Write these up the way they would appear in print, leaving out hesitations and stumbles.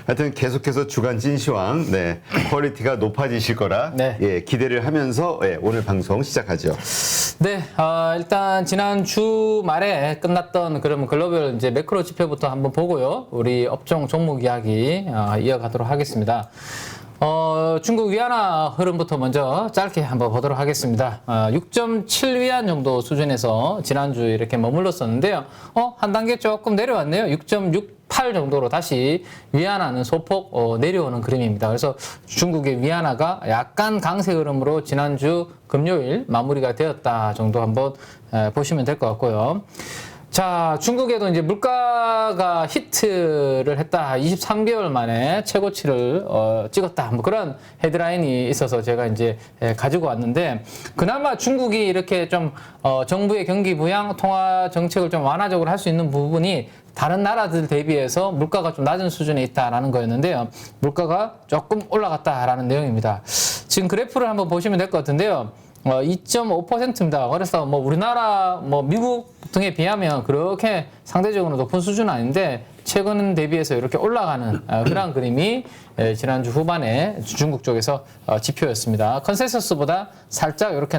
하여튼 계속해서 주간 찐시황 퀄리티가 높아지실 거라 기대를 하면서 오늘 방송 시작하죠. 네, 일단 지난 주말에 끝났던 그러면 글로벌 이제 매크로 지표부터 한번 보고요. 우리 업종 종목 이야기 이어가도록 하겠습니다. 중국 위안화 흐름부터 먼저 짧게 한번 보도록 하겠습니다. 6.7위안 정도 수준에서 지난주 이렇게 머물렀었는데요. 한 단계 조금 내려왔네요. 6.68 정도로 다시 위안화는 소폭 내려오는 그림입니다. 그래서 중국의 위안화가 약간 강세 흐름으로 지난주 금요일 마무리가 되었다 정도 한번 보시면 될 것 같고요. 자, 중국에도 이제 물가가 히트를 했다. 23개월 만에 최고치를 찍었다. 뭐 그런 헤드라인이 있어서 제가 이제 가지고 왔는데, 그나마 중국이 이렇게 좀 정부의 경기 부양 통화 정책을 좀 완화적으로 할 수 있는 부분이 다른 나라들 대비해서 물가가 좀 낮은 수준에 있다라는 거였는데요. 물가가 조금 올라갔다라는 내용입니다. 지금 그래프를 한번 보시면 될 것 같은데요. 2.5%입니다. 그래서 뭐 우리나라, 뭐 미국 등에 비하면 그렇게 상대적으로 높은 수준은 아닌데 최근 대비해서 이렇게 올라가는 그런 그림이 지난주 후반에 중국 쪽에서 지표였습니다. 컨센서스보다 살짝 이렇게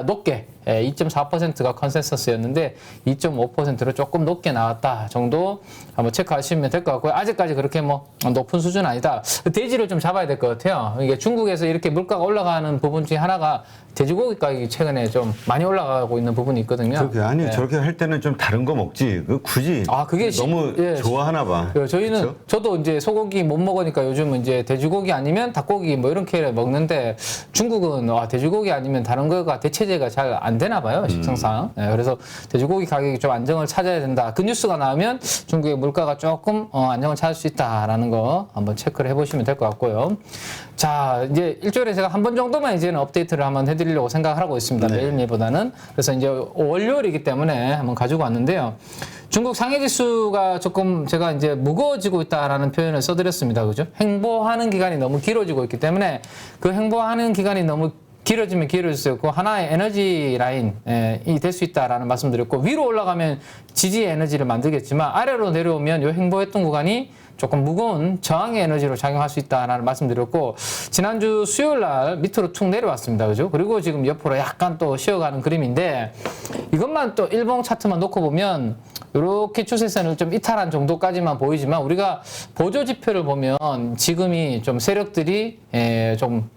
높게 2.4%가 컨센서스였는데 2.5%로 조금 높게 나왔다 정도 한번 체크하시면 될 것 같고요. 아직까지 그렇게 뭐 높은 수준은 아니다. 대지를 좀 잡아야 될 것 같아요. 이게 중국에서 이렇게 물가가 올라가는 부분 중에 하나가 돼지고기 가격이 최근에 좀 많이 올라가고 있는 부분이 있거든요. 아니 저렇게 할 때는 좀 다른 거 먹지. 굳이 그게 너무 좋아하나 봐. 저희는 그렇죠? 저도 이제 소고기 못 먹으니까 요즘은 이제 돼지고기 아니면 닭고기 뭐 이렇게 먹는데, 중국은 돼지고기 아니면 다른 거가 대체제가 잘 안 되나 봐요, 식성상. 그래서 돼지고기 가격이 좀 안정을 찾아야 된다. 그 뉴스가 나오면 중국의 물가가 조금 안정을 찾을 수 있다라는 거 한번 체크를 해보시면 될 것 같고요. 자, 이제 일주일에 제가 한 번 정도만 이제는 업데이트를 한번 해드리려고 생각을 하고 있습니다. 매일매일보다는. 그래서 이제 월요일이기 때문에 한번 가지고 왔는데요. 중국 상해지수가 조금 제가 이제 무거워지고 있다라는 표현을 써드렸습니다. 그죠? 횡보하는 기간이 너무 길어지고 있기 때문에 그 횡보하는 기간이 너무 길어지면 길어질수록 하나의 에너지 라인이 될 수 있다라는 말씀드렸고, 위로 올라가면 지지 에너지를 만들겠지만 아래로 내려오면 이 횡보했던 구간이 조금 무거운 저항의 에너지로 작용할 수 있다라는 말씀드렸고, 지난주 수요일 날 밑으로 툭 내려왔습니다. 그죠? 그리고 지금 옆으로 약간 또 쉬어가는 그림인데, 이것만 또 일봉 차트만 놓고 보면 이렇게 추세선을 좀 이탈한 정도까지만 보이지만, 우리가 보조 지표를 보면 지금이 좀 세력들이 좀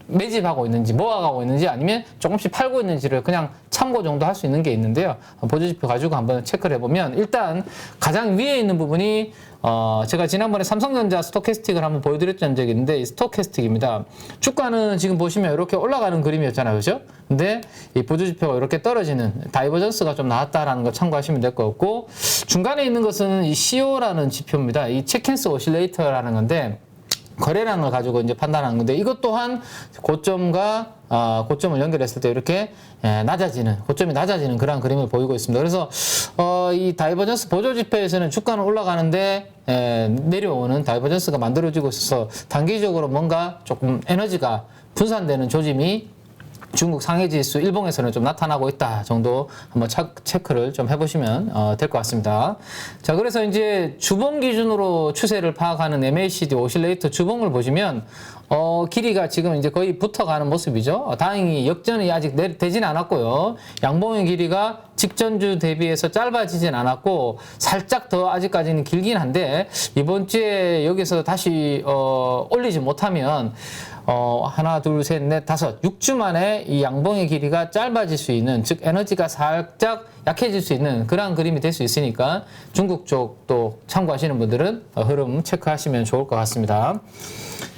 매집하고 있는지 모아가고 있는지 아니면 조금씩 팔고 있는지를 그냥 참고 정도 할 수 있는 게 있는데요. 보조지표 가지고 한번 체크를 해보면, 일단 가장 위에 있는 부분이 제가 지난번에 삼성전자 스토캐스틱을 한번 보여드렸던 적이 있는데, 이 스토캐스틱입니다. 주가는 지금 보시면 이렇게 올라가는 그림이었잖아요. 그죠? 근데 이 보조지표가 이렇게 떨어지는 다이버전스가 좀 나왔다라는 거 참고하시면 될 것 같고, 중간에 있는 것은 이 CO라는 지표입니다. 이 체켄스 오실레이터라는 건데, 거래량을 가지고 이제 판단하는 건데, 이것 또한 고점과 고점을 연결했을 때 이렇게 고점이 낮아지는 그런 그림을 보이고 있습니다. 그래서 이 다이버전스 보조 지표에서는 주가는 올라가는데 내려오는 다이버전스가 만들어지고 있어서 단기적으로 뭔가 조금 에너지가 분산되는 조짐이 중국 상해지수 일봉에서는 좀 나타나고 있다 정도 한번 체크를 좀 해보시면 될 것 같습니다. 자, 그래서 이제 주봉 기준으로 추세를 파악하는 MACD 오실레이터 주봉을 보시면 길이가 지금 이제 거의 붙어가는 모습이죠. 다행히 역전이 아직 되진 않았고요. 양봉의 길이가 직전주 대비해서 짧아지진 않았고 살짝 더 아직까지는 길긴 한데, 이번 주에 여기서 다시 올리지 못하면 하나, 둘, 셋, 넷, 다섯, 6주 만에 이 양봉의 길이가 짧아질 수 있는, 즉 에너지가 살짝 약해질 수 있는 그런 그림이 될 수 있으니까 중국 쪽도 참고하시는 분들은 흐름 체크하시면 좋을 것 같습니다.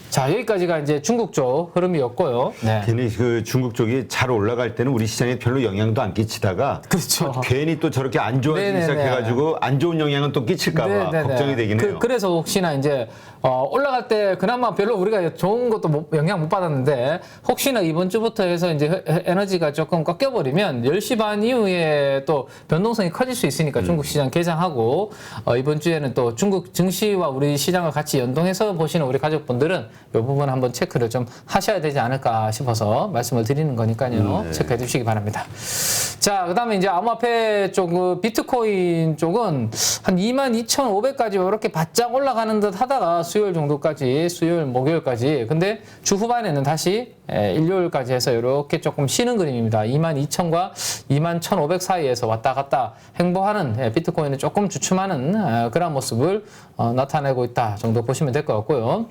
자, 여기까지가 이제 중국 쪽 흐름이었고요. 괜히 그 중국 쪽이 잘 올라갈 때는 우리 시장에 별로 영향도 안 끼치다가, 그렇죠. 괜히 또 저렇게 안 좋아지기 시작해가지고 안 좋은 영향은 또 끼칠까봐 걱정이 되긴 해요. 그래서 혹시나 이제 올라갈 때 그나마 별로 우리가 좋은 것도 영향 못 받았는데, 혹시나 이번 주부터 해서 이제 에너지가 조금 꺾여버리면 10시 반 이후에 또 변동성이 커질 수 있으니까 중국 시장 개장하고, 이번 주에는 또 중국 증시와 우리 시장을 같이 연동해서 보시는 우리 가족분들은 이 부분 한번 체크를 좀 하셔야 되지 않을까 싶어서 말씀을 드리는 거니까요. 네. 체크해 주시기 바랍니다. 자, 그다음에 이제 암호화폐 쪽, 그 비트코인 쪽은 한 22,500까지 이렇게 바짝 올라가는 듯 하다가 수요일 정도까지, 수요일, 목요일까지. 근데 주 후반에는 다시 일요일까지 해서 이렇게 조금 쉬는 그림입니다. 22,000과 21,500 사이에서 왔다 갔다 행보하는 비트코인을 조금 주춤하는 그런 모습을 나타내고 있다 정도 보시면 될 것 같고요.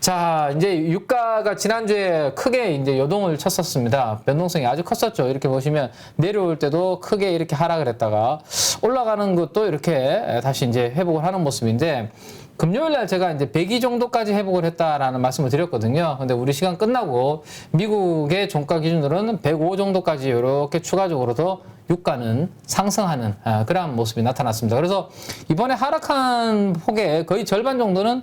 자, 이제 유가가 지난주에 크게 이제 요동을 쳤었습니다. 변동성이 아주 컸었죠. 이렇게 보시면 내려올 때도 크게 이렇게 하락을 했다가 올라가는 것도 이렇게 다시 이제 회복을 하는 모습인데, 금요일 날 제가 이제 102 정도까지 회복을 했다라는 말씀을 드렸거든요. 근데 우리 시간 끝나고 미국의 종가 기준으로는 105 정도까지 이렇게 추가적으로 더 유가는 상승하는 그러한 모습이 나타났습니다. 그래서 이번에 하락한 폭의 거의 절반 정도는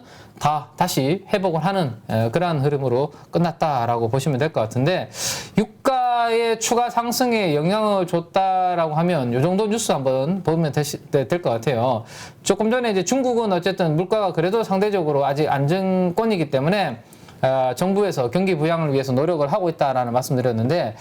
다시 회복을 하는 그러한 흐름으로 끝났다라고 보시면 될 것 같은데, 유가의 추가 상승에 영향을 줬다라고 하면 이 정도 뉴스 한번 보면 될 것 같아요. 조금 전에 이제 중국은 어쨌든 물가가 그래도 상대적으로 아직 안정권이기 때문에 정부에서 경기 부양을 위해서 노력을 하고 있다라는 말씀드렸는데,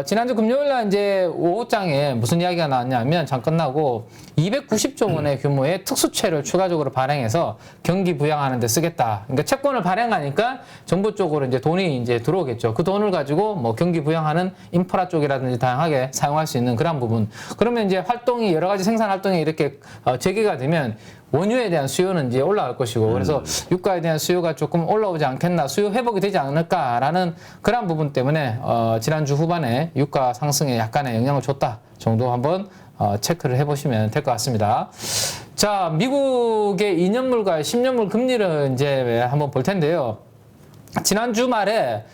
지난주 금요일 날 이제 오후장에 무슨 이야기가 나왔냐면, 장 끝나고 290조 원의 규모의 특수채를 추가적으로 발행해서 경기 부양하는 데 쓰겠다. 그러니까 채권을 발행하니까 정부 쪽으로 이제 돈이 이제 들어오겠죠. 그 돈을 가지고 뭐 경기 부양하는 인프라 쪽이라든지 다양하게 사용할 수 있는 그런 부분. 그러면 이제 활동이, 여러 가지 생산 활동이 이렇게 재개가 되면 원유에 대한 수요는 이제 올라갈 것이고, 그래서 유가에 대한 수요가 조금 올라오지 않겠나, 수요 회복이 되지 않을까라는 그런 부분 때문에 지난주 후반에 유가 상승에 약간의 영향을 줬다 정도 한번 체크를 해보시면 될 것 같습니다. 자, 미국의 2년물과 10년물 금리를 이제 한번 볼 텐데요. 지난 주말에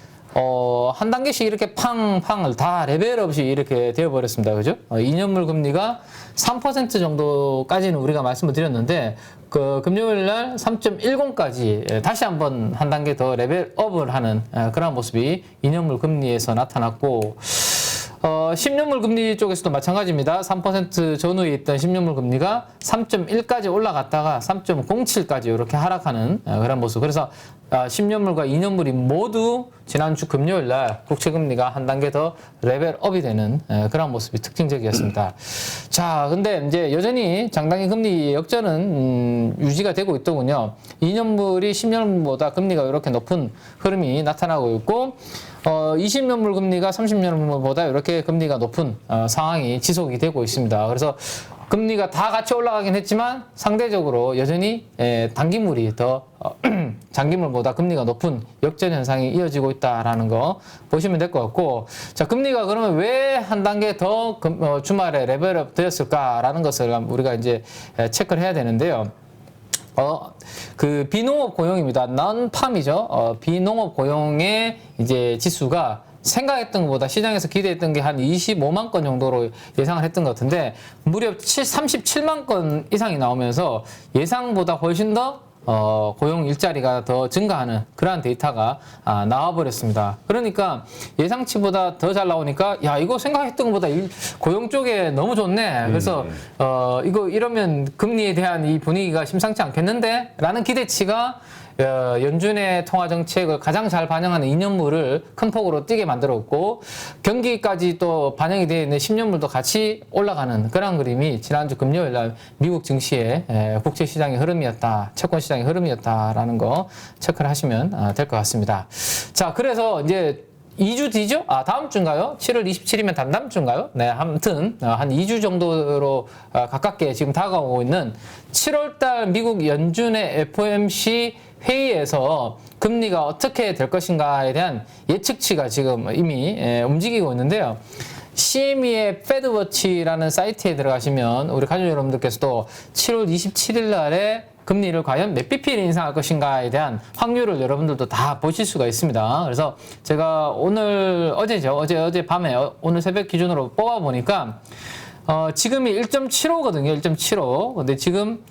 한 단계씩 이렇게 팡팡을 다 레벨업이 이렇게 되어버렸습니다. 그죠? 2년물 금리가 3% 정도까지는 우리가 말씀을 드렸는데, 그 금요일 날 3.10까지 다시 한번 한 단계 더 레벨업을 하는 그런 모습이 2년물 금리에서 나타났고, 10년물 금리 쪽에서도 마찬가지입니다. 3% 전후에 있던 10년물 금리가 3.1까지 올라갔다가 3.07까지 이렇게 하락하는 그런 모습. 그래서 10년물과 2년물이 모두 지난주 금요일 날 국채금리가 한 단계 더 레벨업이 되는 그런 모습이 특징적이었습니다. 자, 근데 이제 여전히 장단기 금리 역전은 유지가 되고 있더군요. 2년물이 10년물보다 금리가 이렇게 높은 흐름이 나타나고 있고, 20년물 금리가 30년물보다 이렇게 금리가 높은 상황이 지속이 되고 있습니다. 그래서 금리가 다 같이 올라가긴 했지만 상대적으로 여전히 단기물이 더 장기물보다 금리가 높은 역전 현상이 이어지고 있다라는 거 보시면 될 것 같고, 자, 금리가 그러면 왜 한 단계 더 주말에 레벨업 되었을까라는 것을 우리가 이제 체크를 해야 되는데요. 그 비농업 고용입니다. non-farm이죠. 비농업 고용의 이제 지수가 생각했던 것보다, 시장에서 기대했던 게 한 25만 건 정도로 예상을 했던 것 같은데, 무려 37만 건 이상이 나오면서 예상보다 훨씬 더 고용 일자리가 더 증가하는 그러한 데이터가 나와버렸습니다. 그러니까 예상치보다 더 잘 나오니까, 야, 이거 생각했던 것보다 고용 쪽에 너무 좋네. 그래서 이거 이러면 금리에 대한 이 분위기가 심상치 않겠는데? 라는 기대치가 연준의 통화 정책을 가장 잘 반영하는 2년물을 큰 폭으로 뛰게 만들었고, 경기까지 또 반영이 되어 있는 10년물도 같이 올라가는 그런 그림이 지난주 금요일 날 미국 증시의 국제 시장의 흐름이었다, 채권 시장의 흐름이었다라는 거 체크를 하시면 될 것 같습니다. 자, 그래서 이제 2주 뒤죠? 다음 주인가요? 7월 27일이면 다음 주인가요? 네, 아무튼 한 2주 정도로 가깝게 지금 다가오고 있는 7월달 미국 연준의 FOMC 회의에서 금리가 어떻게 될 것인가에 대한 예측치가 지금 이미 움직이고 있는데요. CME의 패드워치라는 사이트에 들어가시면 우리 가족 여러분들께서도 7월 27일 날에 금리를 과연 몇 bp를 인상할 것인가에 대한 확률을 여러분들도 다 보실 수가 있습니다. 그래서 제가 어제 밤에 오늘 새벽 기준으로 뽑아보니까 지금이 1.75거든요. 1.75. 근데 지금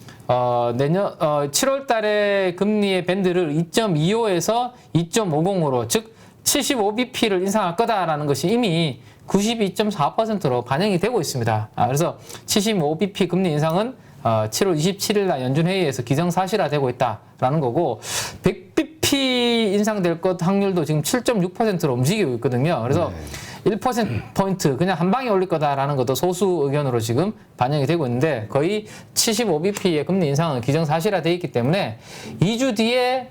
내년 7월 달에 금리의 밴드를 2.25에서 2.50으로, 즉 75bp를 인상할 거다라는 것이 이미 92.4%로 반영이 되고 있습니다. 그래서 75bp 금리 인상은 7월 27일 날 연준 회의에서 기정사실화되고 있다라는 거고, 100bp OBP 인상될 것 확률도 지금 7.6%로 움직이고 있거든요. 그래서 1%포인트 그냥 한 방에 올릴 거다라는 것도 소수 의견으로 지금 반영이 되고 있는데 거의 75bp의 금리 인상은 기정사실화되어 있기 때문에 2주 뒤에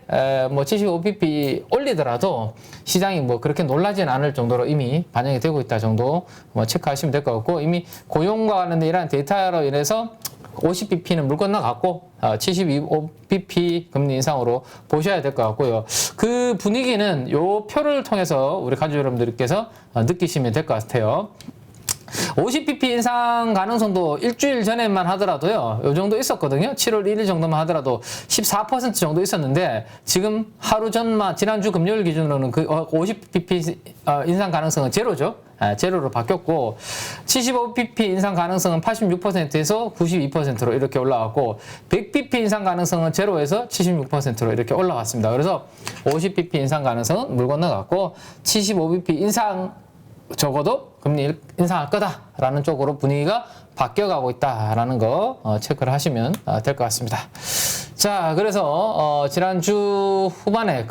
뭐 75bp 올리더라도 시장이 뭐 그렇게 놀라진 않을 정도로 이미 반영이 되고 있다 정도 뭐 체크하시면 될 것 같고 이미 고용과 관련된 이러한 데이터로 인해서 50bp는 물 건너갔고 75bp 금리 인상으로 보셔야 될 것 같고요. 그 분위기는 요 표를 통해서 우리 가족 여러분들께서 느끼시면 될 것 같아요. 50bp 인상 가능성도 일주일 전에만 하더라도요. 요 정도 있었거든요. 7월 1일 정도만 하더라도 14% 정도 있었는데 지금 하루 전만 지난주 금요일 기준으로는 그 50bp 인상 가능성은 제로죠. 제로로 바뀌었고 75bp 인상 가능성은 86%에서 92%로 이렇게 올라왔고 100bp 인상 가능성은 제로에서 76%로 이렇게 올라왔습니다. 그래서 50bp 인상 가능성은 물 건너갔고 75bp 인상 적어도 금리 인상할 거다라는 쪽으로 분위기가 바뀌어가고 있다라는 거 체크를 하시면 될 것 같습니다. 자, 그래서 지난주 후반에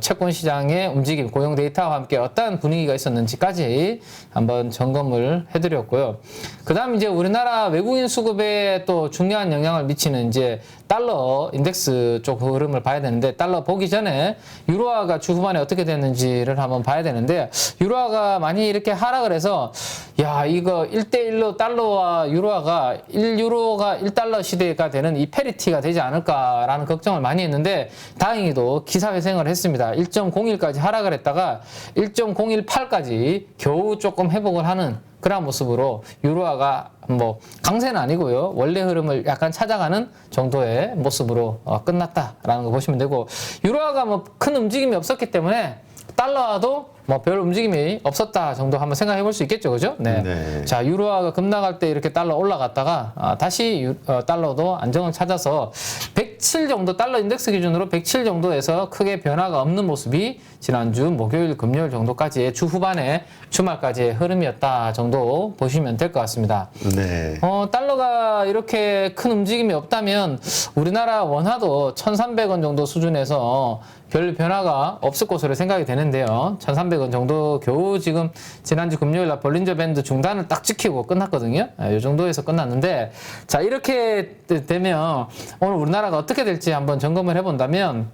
채권 시장의 움직임, 고용 데이터와 함께 어떤 분위기가 있었는지까지 한번 점검을 해드렸고요. 그다음 이제 우리나라 외국인 수급에 또 중요한 영향을 미치는 이제 달러 인덱스 쪽 흐름을 봐야 되는데 달러 보기 전에 유로화가 주 후반에 어떻게 됐는지를 한번 봐야 되는데 유로화가 많이 이렇게 하락을 해서 야, 이거 1대1로 달러와 유로화가 1유로가 1달러 시대가 되는 이 페리티가 되지 않을까라는 걱정을 많이 했는데 다행히도 기사회생을 했습니다. 1.01까지 하락을 했다가 1.018까지 겨우 조금 회복을 하는 그런 모습으로 유로화가 뭐 강세는 아니고요. 원래 흐름을 약간 찾아가는 정도의 모습으로 끝났다라는 거 보시면 되고 유로화가 뭐 큰 움직임이 없었기 때문에 달러와도 뭐 별 움직임이 없었다 정도 한번 생각해 볼 수 있겠죠. 그죠? 네. 네. 자, 유로화가 급락할 때 이렇게 달러 올라갔다가 다시 달러도 안정을 찾아서 107 정도 달러 인덱스 기준으로 107 정도에서 크게 변화가 없는 모습이 지난주 목요일 금요일 정도까지의 주 후반에 주말까지의 흐름이었다 정도 보시면 될 것 같습니다. 네. 달러가 이렇게 큰 움직임이 없다면 우리나라 원화도 1,300원 정도 수준에서 별 변화가 없을 것으로 생각이 되는데요. 1,300원 정도 겨우 지금 지난주 금요일 날 볼린저 밴드 중단을 딱 지키고 끝났거든요. 이 정도에서 끝났는데 자, 이렇게 되면 오늘 우리나라가 어떻게 될지 한번 점검을 해본다면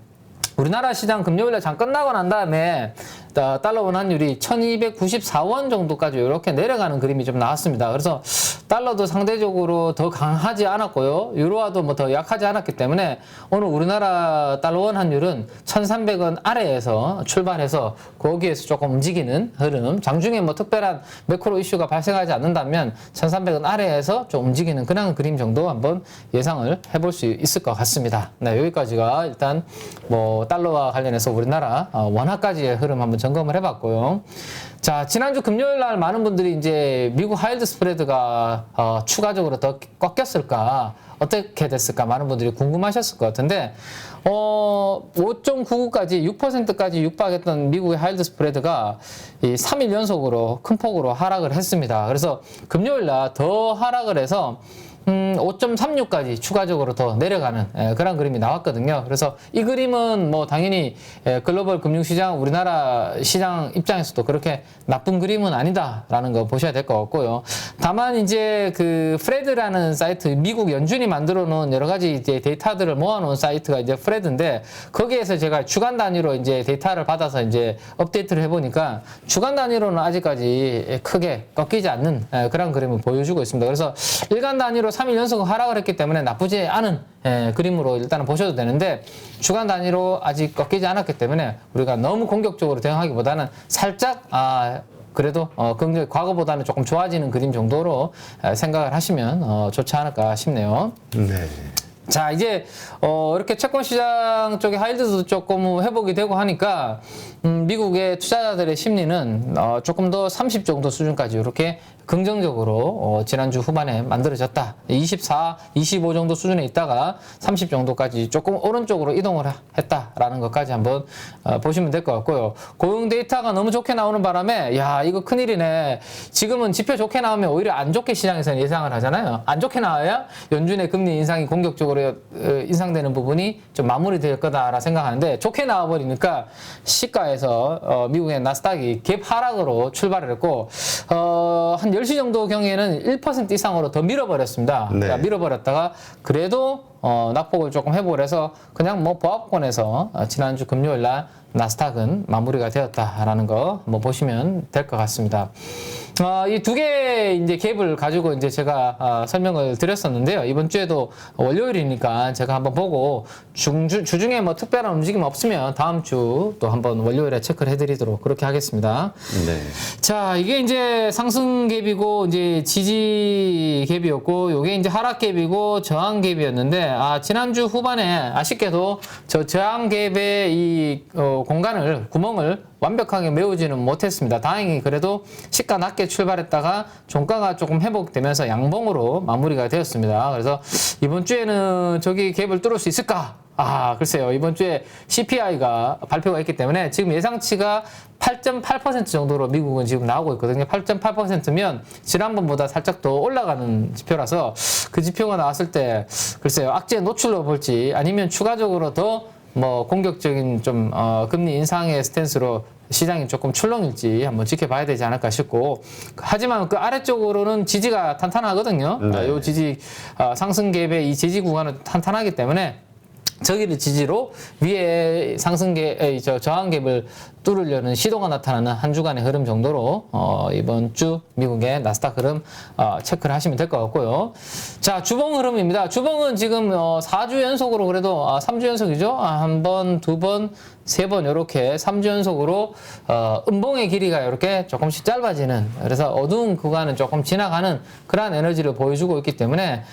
우리나라 시장 금요일날 장 끝나고 난 다음에 달러 원환율이 1294원 정도까지 이렇게 내려가는 그림이 좀 나왔습니다. 그래서 달러도 상대적으로 더 강하지 않았고요. 유로화도 뭐 더 약하지 않았기 때문에 오늘 우리나라 달러 원환율은 1300원 아래에서 출발해서 거기에서 조금 움직이는 흐름, 장중에 뭐 특별한 매크로 이슈가 발생하지 않는다면 1300원 아래에서 좀 움직이는 그런 그림 정도 한번 예상을 해볼 수 있을 것 같습니다. 네, 여기까지가 일단 뭐 달러와 관련해서 우리나라 원화까지의 흐름 한번 점검을 해봤고요. 자, 지난주 금요일 날 많은 분들이 이제 미국 하이힐드 스프레드가 추가적으로 더 꺾였을까, 어떻게 됐을까 많은 분들이 궁금하셨을 것 같은데 5.99까지 6%까지 육박했던 미국의 하이힐드 스프레드가 이 3일 연속으로 큰 폭으로 하락을 했습니다. 그래서 금요일 날 더 하락을 해서 5.36까지 추가적으로 더 내려가는 그런 그림이 나왔거든요. 그래서 이 그림은 뭐 당연히 글로벌 금융시장, 우리나라 시장 입장에서도 그렇게 나쁜 그림은 아니다라는 거 보셔야 될 것 같고요. 다만 이제 그 프레드라는 사이트, 미국 연준이 만들어 놓은 여러 가지 이제 데이터들을 모아놓은 사이트가 이제 프레드인데 거기에서 제가 주간 단위로 이제 데이터를 받아서 이제 업데이트를 해보니까 주간 단위로는 아직까지 크게 꺾이지 않는 그런 그림을 보여주고 있습니다. 그래서 일간 단위로 3일 연속 하락을 했기 때문에 나쁘지 않은 그림으로 일단은 보셔도 되는데 주간 단위로 아직 꺾이지 않았기 때문에 우리가 너무 공격적으로 대응하기보다는 살짝 그래도 과거보다는 조금 좋아지는 그림 정도로 생각을 하시면 좋지 않을까 싶네요. 네. 자, 이제 이렇게 채권 시장 쪽에 하이힐드도 조금 회복이 되고 하니까 미국의 투자자들의 심리는 조금 더 30 정도 수준까지 이렇게 긍정적으로 지난주 후반에 만들어졌다. 24, 25 정도 수준에 있다가 30 정도까지 조금 오른쪽으로 이동을 했다라는 것까지 한번 보시면 될 것 같고요. 고용 데이터가 너무 좋게 나오는 바람에 야, 이거 큰일이네. 지금은 지표 좋게 나오면 오히려 안 좋게 시장에서는 예상을 하잖아요. 안 좋게 나와야 연준의 금리 인상이 공격적으로 전체적으로 인상되는 부분이 좀 마무리될 거다라 생각하는데 좋게 나와버리니까 시가에서 미국의 나스닥이 갭 하락으로 출발을 했고 한 10시 정도 경에는 1% 이상으로 더 밀어버렸습니다. 네. 그러니까 밀어버렸다가 그래도 낙폭을 조금 회복을 해서 그냥 뭐 보합권에서 지난주 금요일 날 나스닥은 마무리가 되었다라는 거 한번 보시면 될 것 같습니다. 이 두 개의 이제 갭을 가지고 이제 제가 설명을 드렸었는데요. 이번 주에도 월요일이니까 제가 한번 보고 주중에 뭐 특별한 움직임 없으면 다음 주 또 한번 월요일에 체크를 해드리도록 그렇게 하겠습니다. 네. 자, 이게 이제 상승 갭이고 이제 지지 갭이었고, 요게 이제 하락 갭이고 저항 갭이었는데, 지난주 후반에 아쉽게도 저 저항 갭의 이 구멍을 완벽하게 메우지는 못했습니다. 다행히 그래도 시가 낮게 출발했다가 종가가 조금 회복되면서 양봉으로 마무리가 되었습니다. 그래서 이번 주에는 저기 갭을 뚫을 수 있을까? 글쎄요. 이번 주에 CPI가 발표가 있기 때문에 지금 예상치가 8.8% 정도로 미국은 지금 나오고 있거든요. 8.8%면 지난번보다 살짝 더 올라가는 지표라서 그 지표가 나왔을 때 글쎄요. 악재 노출로 볼지 아니면 추가적으로 더 뭐 공격적인 좀 금리 인상의 스탠스로 시장이 조금 출렁일지 한번 지켜봐야 되지 않을까 싶고, 하지만 그 아래쪽으로는 지지가 탄탄하거든요. 네. 요 지지 상승 갭의 이 지지 구간은 탄탄하기 때문에 저기를 지지로 위에 저항 갭을 뚫으려는 시도가 나타나는 한 주간의 흐름 정도로 이번 주 미국의 나스닥 흐름 체크를 하시면 될 것 같고요. 자, 주봉 흐름입니다. 주봉은 지금 4주 연속으로 그래도 3주 연속이죠. 한 번, 두 번, 세 번 이렇게 3주 연속으로 음봉의 길이가 이렇게 조금씩 짧아지는, 그래서 어두운 구간은 조금 지나가는 그러한 에너지를 보여주고 있기 때문에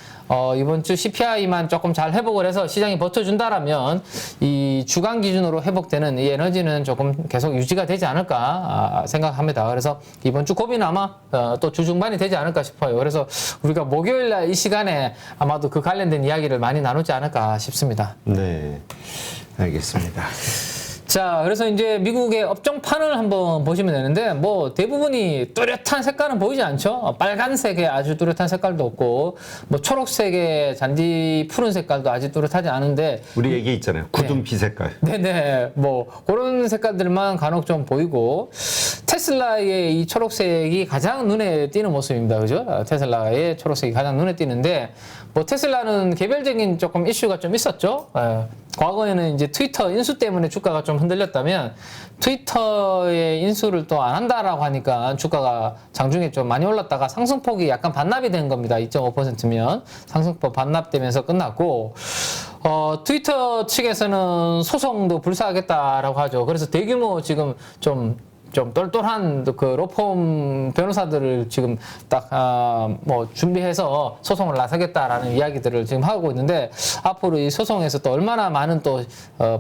이번 주 CPI만 조금 잘 회복을 해서 시장이 버텨준다라면 이 주간 기준으로 회복되는 이 에너지는 조금 계속 유지가 되지 않을까 생각합니다. 그래서 이번 주 고비는 아마 또 주 중반이 되지 않을까 싶어요. 그래서 우리가 목요일 날 이 시간에 아마도 그 관련된 이야기를 많이 나누지 않을까 싶습니다. 네. 알겠습니다. 자, 그래서 이제 미국의 업종판을 한번 보시면 되는데, 뭐 대부분이 뚜렷한 색깔은 보이지 않죠? 빨간색의 아주 뚜렷한 색깔도 없고, 뭐 초록색의 잔디 푸른 색깔도 아주 뚜렷하지 않은데, 우리 얘기 있잖아요. 굳은피 색깔. 네네, 뭐 그런 색깔들만 간혹 좀 보이고, 테슬라의 이 초록색이 가장 눈에 띄는 모습입니다. 그죠? 테슬라의 초록색이 가장 눈에 띄는데, 뭐 테슬라는 개별적인 조금 이슈가 좀 있었죠. 과거에는 이제 트위터 인수 때문에 주가가 좀 흔들렸다면, 트위터의 인수를 또 안 한다라고 하니까 주가가 장중에 좀 많이 올랐다가 상승폭이 약간 반납이 된 겁니다. 2.5%면 상승폭 반납되면서 끝났고, 트위터 측에서는 소송도 불사하겠다라고 하죠. 그래서 대규모 지금 좀 똘똘한 그 로펌 변호사들을 지금 딱 뭐 준비해서 소송을 나서겠다라는 이야기들을 지금 하고 있는데, 앞으로 이 소송에서 또 얼마나 많은 또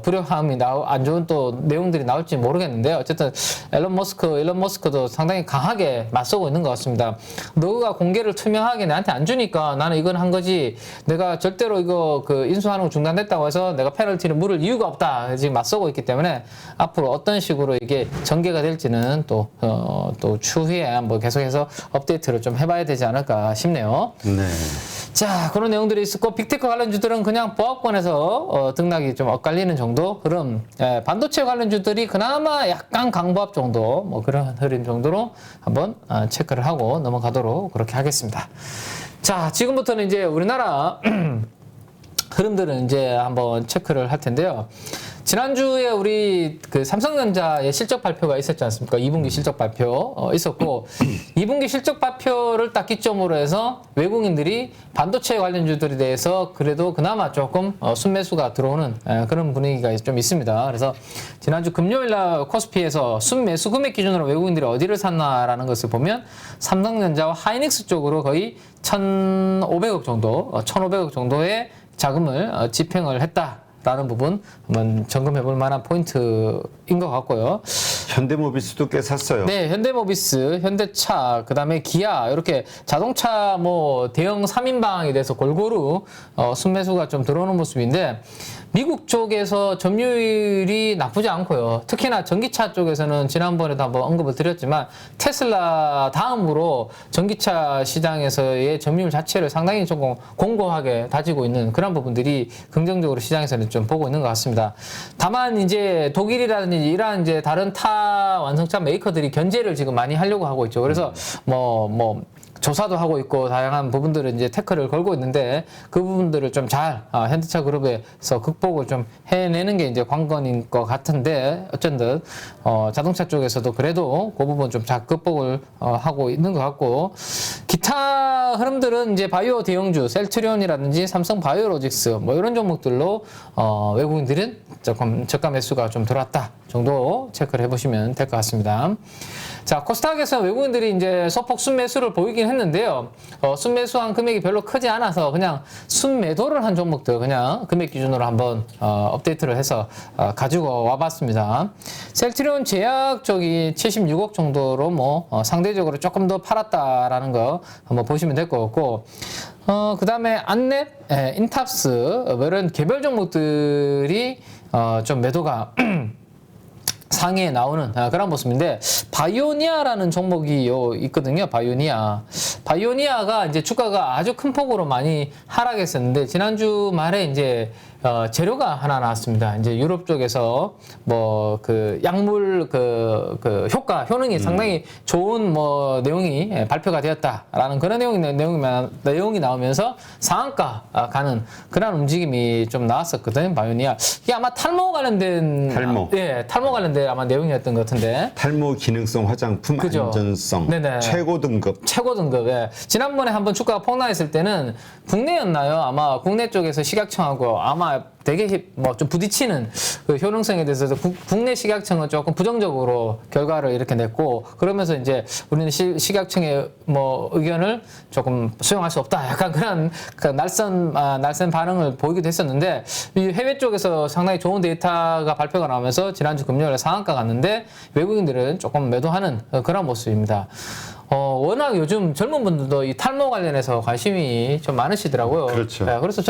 불협화음이 안 좋은 또 내용들이 나올지 모르겠는데요. 어쨌든 일론 머스크도 상당히 강하게 맞서고 있는 것 같습니다. 너가 공개를 투명하게 나한테 안 주니까 나는 이건 한 거지, 내가 절대로 이거 그 인수하는 거 중단됐다고 해서 내가 페널티를 물을 이유가 없다, 지금 맞서고 있기 때문에 앞으로 어떤 식으로 이게 전개가 될지는 또 추후에 한번 계속해서 업데이트를 좀 해봐야 되지 않을까 싶네요. 네. 자, 그런 내용들이 있었고, 빅테크 관련주들은 그냥 보합권에서 등락이 좀 엇갈리는 정도 흐름, 반도체 관련주들이 그나마 약간 강보합 정도, 뭐 그런 흐름 정도로 한번 체크를 하고 넘어가도록 그렇게 하겠습니다. 자, 지금부터는 이제 우리나라 흐름들은 이제 한번 체크를 할 텐데요. 지난주에 우리 그 삼성전자의 실적 발표가 있었지 않습니까? 2분기 실적 발표 있었고, 2분기 실적 발표를 딱 기점으로 해서 외국인들이 반도체 관련주들에 대해서 그래도 그나마 조금 순매수가 들어오는 그런 분위기가 좀 있습니다. 그래서 지난주 금요일 날 코스피에서 순매수 금액 기준으로 외국인들이 어디를 샀나라는 것을 보면 삼성전자와 하이닉스 쪽으로 거의 1,500억 정도의 자금을 집행을 했다라는 부분 한번 점검해 볼 만한 포인트인 것 같고요. 현대모비스도 꽤 샀어요. 네, 현대모비스, 현대차, 그다음에 기아, 이렇게 자동차 뭐 대형 3인방에 대해서 골고루 순매수가 좀 들어오는 모습인데, 미국 쪽에서 점유율이 나쁘지 않고요. 특히나 전기차 쪽에서는 지난번에도 한번 언급을 드렸지만 테슬라 다음으로 전기차 시장에서의 점유율 자체를 상당히 조금 공고하게 다지고 있는 그런 부분들이 긍정적으로 시장에서는 좀 보고 있는 것 같습니다. 다만 이제 독일이라든지 이러한 이제 다른 타 완성차 메이커들이 견제를 지금 많이 하려고 하고 있죠. 그래서 조사도 하고 있고 다양한 부분들을 이제 태클을 걸고 있는데 그 부분들을 좀 잘 현대차 그룹에서 극복을 좀 해내는 게 이제 관건인 것 같은데 어쩐든 자동차 쪽에서도 그래도 그 부분 좀 잘 극복을 하고 있는 것 같고 기타 흐름들은 이제 바이오 대형주 셀트리온이라든지 삼성 바이오로직스 뭐 이런 종목들로 외국인들은 조금 저가 매수가 좀 들어왔다 정도 체크를 해보시면 될 것 같습니다. 자, 코스닥에서 외국인들이 이제 소폭 순매수를 보이긴 했는데요. 순매수한 금액이 별로 크지 않아서 그냥 순매도를 한 종목들 그냥 금액 기준으로 한번 업데이트를 해서 가지고 와봤습니다. 셀트리온 제약 쪽이 76억 정도로 뭐 상대적으로 조금 더 팔았다라는 거 한번 보시면 될 것 같고 그 다음에 안랩, 인탑스 뭐 이런 개별 종목들이 좀 매도가 상위에 나오는 그런 모습인데 바이오니아라는 종목이 있거든요. 바이오니아가 이제 주가가 아주 큰 폭으로 많이 하락했었는데 지난주 말에 이제 재료가 하나 나왔습니다. 이제 유럽 쪽에서 뭐 그 약물 그 효능이 상당히 좋은 뭐 내용이 발표가 되었다라는 그런 내용이 나오면서 상한가 가는 그런 움직임이 좀 나왔었거든요. 바이오니아 이게 아마 탈모 관련된 탈모 관련된 아마 내용이었던 것 같은데 탈모 기능성 화장품 그죠? 안전성 네네. 최고 등급. 예. 지난번에 한번 주가가 폭락했을 때는 국내였나요? 아마 국내 쪽에서 식약청하고 아마 되게 뭐 좀 부딪히는 그 효능성에 대해서 국내 식약청은 조금 부정적으로 결과를 이렇게 냈고 그러면서 이제 우리는 식약청의 뭐 의견을 조금 수용할 수 없다. 약간 그런 그 날선 반응을 보이기도 했었는데 이 해외 쪽에서 상당히 좋은 데이터가 발표가 나오면서 지난주 금요일에 상한가 갔는데 외국인들은 조금 매도하는 그런 모습입니다. 워낙 요즘 젊은 분들도 이 탈모 관련해서 관심이 좀 많으시더라고요. 그렇죠. 네, 그래서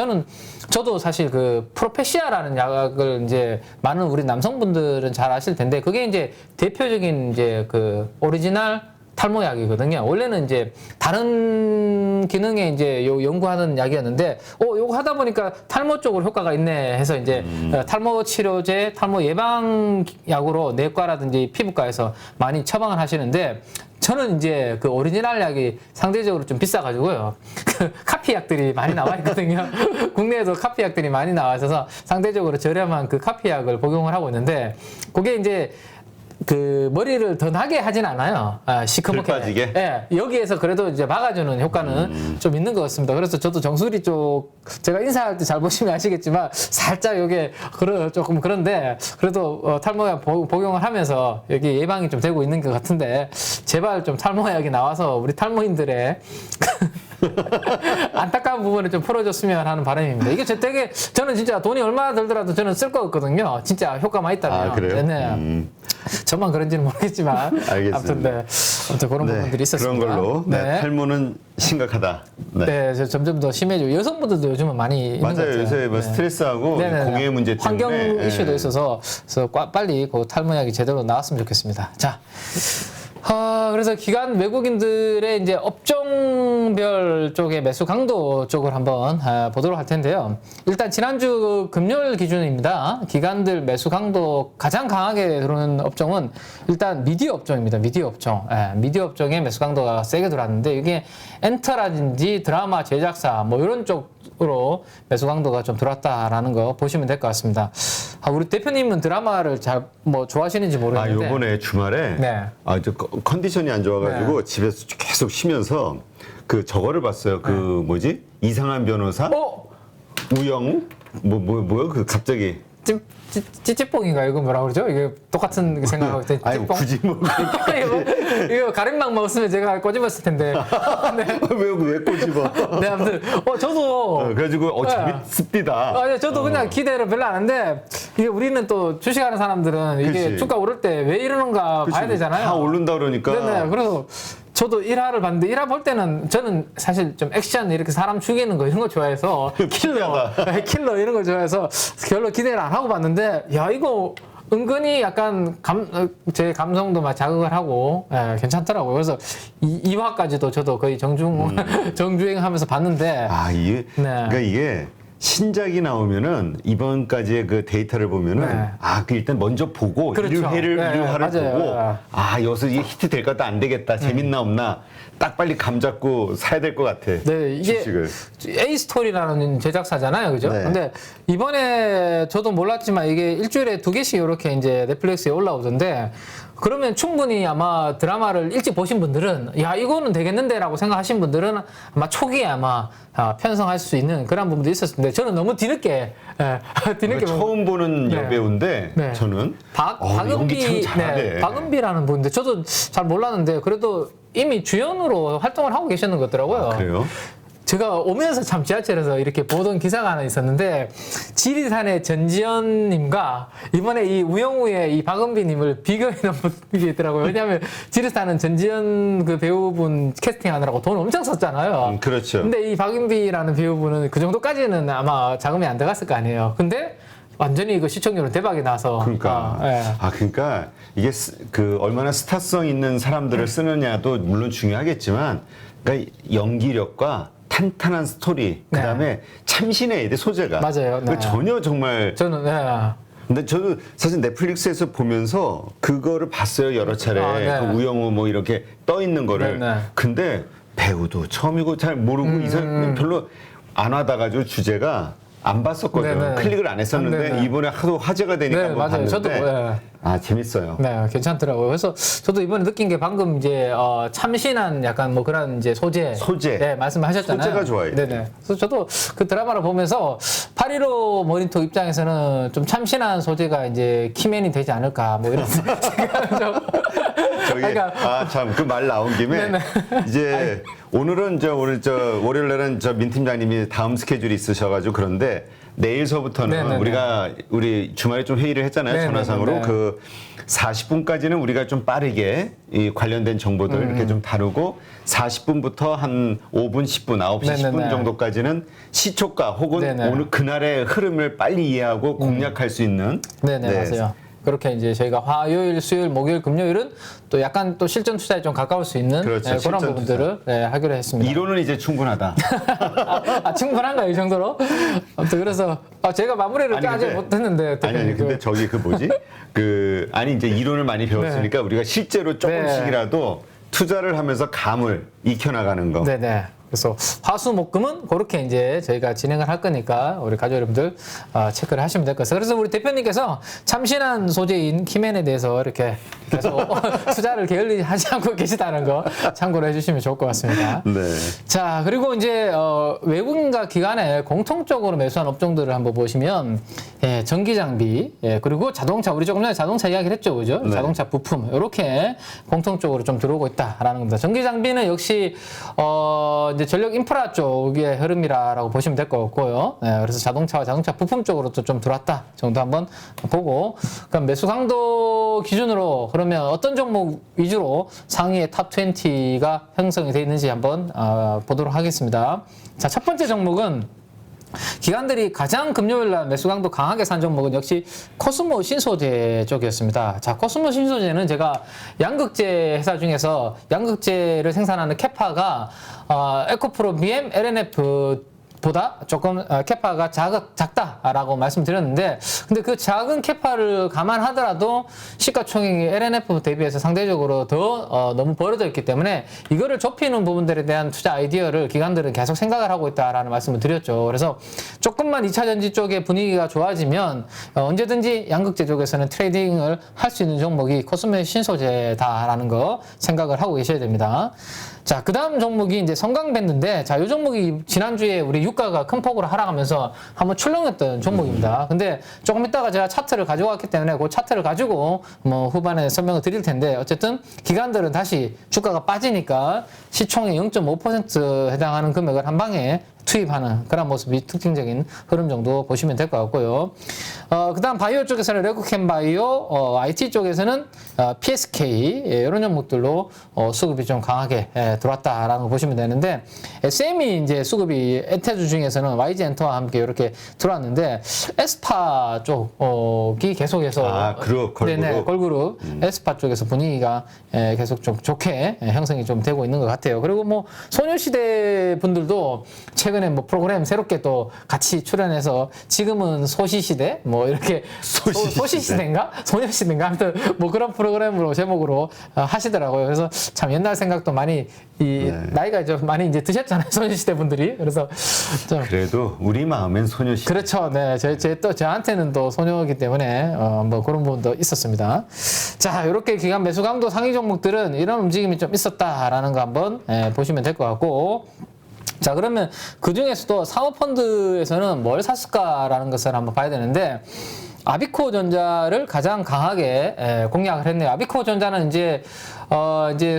저도 사실 그 프로페시아라는 약을 이제 많은 우리 남성분들은 잘 아실 텐데 그게 이제 대표적인 이제 그 오리지널 탈모약이거든요. 원래는 이제 다른 기능에 이제 연구하는 약이었는데, 요거 하다 보니까 탈모 쪽으로 효과가 있네 해서 이제 탈모 치료제, 탈모 예방약으로 내과라든지 피부과에서 많이 처방을 하시는데, 저는 이제 그 오리지널 약이 상대적으로 좀 비싸가지고요. 그 카피 약들이 많이 나와 있거든요. 국내에도 카피 약들이 많이 나와 있어서 상대적으로 저렴한 그 카피 약을 복용을 하고 있는데, 그게 이제 그 머리를 더 나게 하진 않아요. 시커멓게. 빠지게. 예, 여기에서 그래도 이제 막아주는 효과는 좀 있는 것 같습니다. 그래서 저도 정수리 쪽 제가 인사할 때 잘 보시면 아시겠지만 살짝 이게 조금 그런데 그래도 탈모약 복용을 하면서 여기 예방이 좀 되고 있는 것 같은데 제발 좀 탈모약이 나와서 우리 탈모인들의 안타까운 부분을 좀 풀어줬으면 하는 바람입니다. 이게 되게 저는 진짜 돈이 얼마나 들더라도 저는 쓸 것 같거든요. 진짜 효과만 있다면. 그래요? 네. 저만 그런지는 모르겠지만 알겠습니다. 아무튼 그런 부분들이 있었습니다. 그런 걸로 탈모는 심각하다. 네, 점점 더 심해지고 여성분들도 요즘은 많이 있는 것 같아요. 맞아요. 요새 뭐 스트레스하고 공해 문제 때문에 환경 이슈도 있어서 그래서 빨리 그 탈모약이 제대로 나왔으면 좋겠습니다. 자. 그래서 기관 외국인들의 이제 업종별 쪽의 매수 강도 쪽을 한번 보도록 할 텐데요. 일단 지난주 금요일 기준입니다. 기관들 매수 강도 가장 강하게 들어오는 업종은 일단 미디어 업종입니다. 미디어 업종. 미디어 업종의 매수 강도가 세게 들어왔는데 이게 엔터라든지 드라마 제작사 뭐 이런 쪽으로 매수 강도가 좀 들어왔다라는 거 보시면 될 것 같습니다. 우리 대표님은 드라마를 잘 뭐 좋아하시는지 모르겠는데. 요번에 주말에 저 컨디션이 안 좋아가지고 집에서 계속 쉬면서 그 저거를 봤어요. 그 뭐지? 이상한 변호사? 우영우? 뭐야? 그 갑자기. 찌찌뽕인가 이거 뭐라 그러죠? 이게 똑같은 생각하고 있을 때 아니 굳이 뭐 이거 가림막 먹었으면 제가 꼬집었을 텐데. 네. 왜 꼬집어? 네, 아무튼 저도 그래가지고 재밌습니다. 아니 저도 그냥 기대를 별로 안 하는데 이게 우리는 또 주식하는 사람들은 이게 그치. 주가 오를 때 왜 이러는가 봐야 되잖아요. 다 오른다 그러니까. 네네. 그래서 저도 1화를 봤는데 1화 볼 때는 저는 사실 좀 액션 이렇게 사람 죽이는 거 이런 거 좋아해서 킬러 이런 거 좋아해서 별로 기대를 안 하고 봤는데 야 이거 은근히 약간 제 감성도 막 자극을 하고 괜찮더라고요. 그래서 2화까지도 저도 거의 정주행하면서 봤는데 이게 그러니까 이게 신작이 나오면은 이번까지의 그 데이터를 보면은 그 일단 먼저 보고 그렇죠. 1화를 보고 여기서 이게 히트 될 것도 안 되겠다 재밌나 없나 딱 빨리 감 잡고 사야 될 것 같아. 네, 이게 주식을. A 스토리라는 제작사잖아요, 그죠? 네. 근데 이번에 저도 몰랐지만 이게 일주일에 2개씩 이렇게 이제 넷플릭스에 올라오던데 그러면 충분히 아마 드라마를 일찍 보신 분들은 야 이거는 되겠는데라고 생각하신 분들은 아마 초기에 아마 편성할 수 있는 그런 부분도 있었을 텐데 저는 너무 뒤늦게 처음 보는 네. 여배우인데 네. 저는 박은비 연기 참 잘하네. 박은비라는 분인데 저도 잘 몰랐는데 그래도 이미 주연으로 활동을 하고 계시는 것 같더라고요. 그래요? 제가 오면서 참 지하철에서 이렇게 보던 기사가 하나 있었는데 지리산의 전지현님과 이번에 이 우영우의 이 박은비님을 비교해놓은 분이 있더라고요. 왜냐하면 지리산은 전지현 그 배우분 캐스팅하느라고 돈 엄청 썼잖아요. 그렇죠. 근데 이 박은비라는 배우분은 그 정도까지는 아마 자금이 안 들어갔을 거 아니에요. 근데 완전히 그 시청률은 대박이 나서. 그러니까. 그러니까 이게 그 얼마나 스타성 있는 사람들을 쓰느냐도 물론 중요하겠지만, 그러니까 연기력과 탄탄한 스토리, 그 다음에 참신해야 돼, 소재가. 맞아요. 그 전혀 정말. 저는, 근데 저도 사실 넷플릭스에서 보면서 그거를 봤어요, 여러 차례. 그 우영우 뭐 이렇게 떠 있는 거를. 근데 배우도 처음이고 잘 모르고 이 사람 별로 안 와닿아가지고 주제가 안 봤었거든. 클릭을 안 했었는데 이번에 하도 화제가 되니까 한번 맞아요. 봤는데 저도, 재밌어요. 네, 괜찮더라고요. 그래서 저도 이번에 느낀 게 방금 이제 참신한 약간 뭐 그런 이제 소재. 네, 말씀하셨잖아요. 소재가 좋아요. 네네. 그래서 저도 그 드라마를 보면서 8.15 모니터 입장에서는 좀 참신한 소재가 이제 키맨이 되지 않을까 뭐 이런 생각을 좀. 참 그 말 나온 김에 이제 오늘은 월요일 날은 민 팀장님이 다음 스케줄이 있으셔가지고 그런데 내일서부터는 우리 주말에 좀 회의를 했잖아요. 전화상으로 그 40분까지는 우리가 좀 빠르게 이 관련된 정보들 이렇게 좀 다루고 40분부터 한 5분, 10분, 9시 10분 정도까지는 시초가 혹은 오늘 그날의 흐름을 빨리 이해하고 공략할 수 있는 맞아요. 그렇게 이제 저희가 화요일, 수요일, 목요일, 금요일은 또 약간 또 실전 투자에 좀 가까울 수 있는 그런 부분들을 하기로 했습니다. 이론은 이제 충분하다. 충분한가요, 이 정도로? 아무튼 그래서 제가 마무리를 아직 못했는데. 근데 저기 그 뭐지? 이제 이론을 많이 배웠으니까 우리가 실제로 조금씩이라도 투자를 하면서 감을 익혀나가는 거. 그래서 화수목금은 그렇게 이제 저희가 진행을 할 거니까 우리 가족 여러분들 체크를 하시면 될 것 같아요. 그래서 우리 대표님께서 참신한 소재인 키맨에 대해서 이렇게 계속 투자를 게을리하지 않고 계시다는 거 참고로 해주시면 좋을 것 같습니다. 자, 그리고 이제 외국인과 기관에 공통적으로 매수한 업종들을 한번 보시면 전기장비, 그리고 자동차, 우리 조금 전에 자동차 이야기를 했죠, 그죠? 자동차 부품 이렇게 공통적으로 좀 들어오고 있다라는 겁니다. 전기장비는 역시 이제 전력 인프라 쪽의 흐름이라고 보시면 될 것 같고요. 그래서 자동차와 자동차 부품 쪽으로도 좀 들어왔다 정도 한번 보고, 그럼 매수 강도 기준으로 그러면 어떤 종목 위주로 상위의 탑 20가 형성이 되어 있는지 한번 보도록 하겠습니다. 자, 첫 번째 종목은 기관들이 가장 금요일날 매수 강도 강하게 산 종목은 역시 코스모 신소재 쪽이었습니다. 자, 코스모 신소재는 제가 양극재 회사 중에서 양극재를 생산하는 캐파가 에코프로 BM, LNF 보다 조금 캐파가 작다라고 말씀드렸는데, 근데 그 작은 캐파를 감안하더라도 시가총액이 LNF 대비해서 상대적으로 더 너무 벌어져 있기 때문에 이거를 좁히는 부분들에 대한 투자 아이디어를 기관들은 계속 생각을 하고 있다라는 말씀을 드렸죠. 그래서 조금만 2차 전지 쪽의 분위기가 좋아지면 언제든지 양극재 쪽에서는 트레이딩을 할 수 있는 종목이 코스메 신소재다라는 거 생각을 하고 계셔야 됩니다. 자, 그 다음 종목이 이제 성강밴드인데, 자, 이 종목이 지난주에 우리 유가가 큰 폭으로 하락하면서 한번 출렁였던 종목입니다. 근데 조금 이따가 제가 차트를 가져왔기 때문에 그 차트를 가지고 뭐 후반에 설명을 드릴 텐데, 어쨌든 기관들은 다시 주가가 빠지니까 시총의 0.5% 해당하는 금액을 한 방에 투입하는 그런 모습이 특징적인 흐름 정도 보시면 될 것 같고요. 그다음 바이오 쪽에서는 레고캠 바이오, IT 쪽에서는 PSK 이런 종목들로 수급이 좀 강하게 들어왔다라는 거 보시면 되는데 SM이 이제 수급이 엔테주 중에서는 YG 엔터와 함께 이렇게 들어왔는데 에스파 쪽이 계속해서 네네, 걸그룹 에스파 쪽에서 분위기가 계속 좀 좋게 형성이 좀 되고 있는 것 같아요. 그리고 뭐 소녀시대 분들도 최근에 뭐 프로그램 새롭게 또 같이 출연해서 지금은 소시시대 뭐 이렇게 소시시대인가 소녀시대인가 아무튼 뭐 그런 프로그램으로 제목으로 하시더라고요. 그래서 참 옛날 생각도 많이 나이가 좀 많이 이제 드셨잖아요, 소녀시대 분들이. 그래서 좀 그래도 우리 마음엔 소녀시대. 그렇죠. 네, 또 저한테는 또 소녀이기 때문에 뭐 그런 부분도 있었습니다. 자, 이렇게 기간 매수 강도 상위 종목들은 이런 움직임이 좀 있었다라는 거 한번 보시면 될 것 같고. 자, 그러면 그 중에서도 사모펀드에서는 뭘 샀을까라는 것을 한번 봐야 되는데, 아비코전자를 가장 강하게 공략을 했네요. 아비코전자는 이제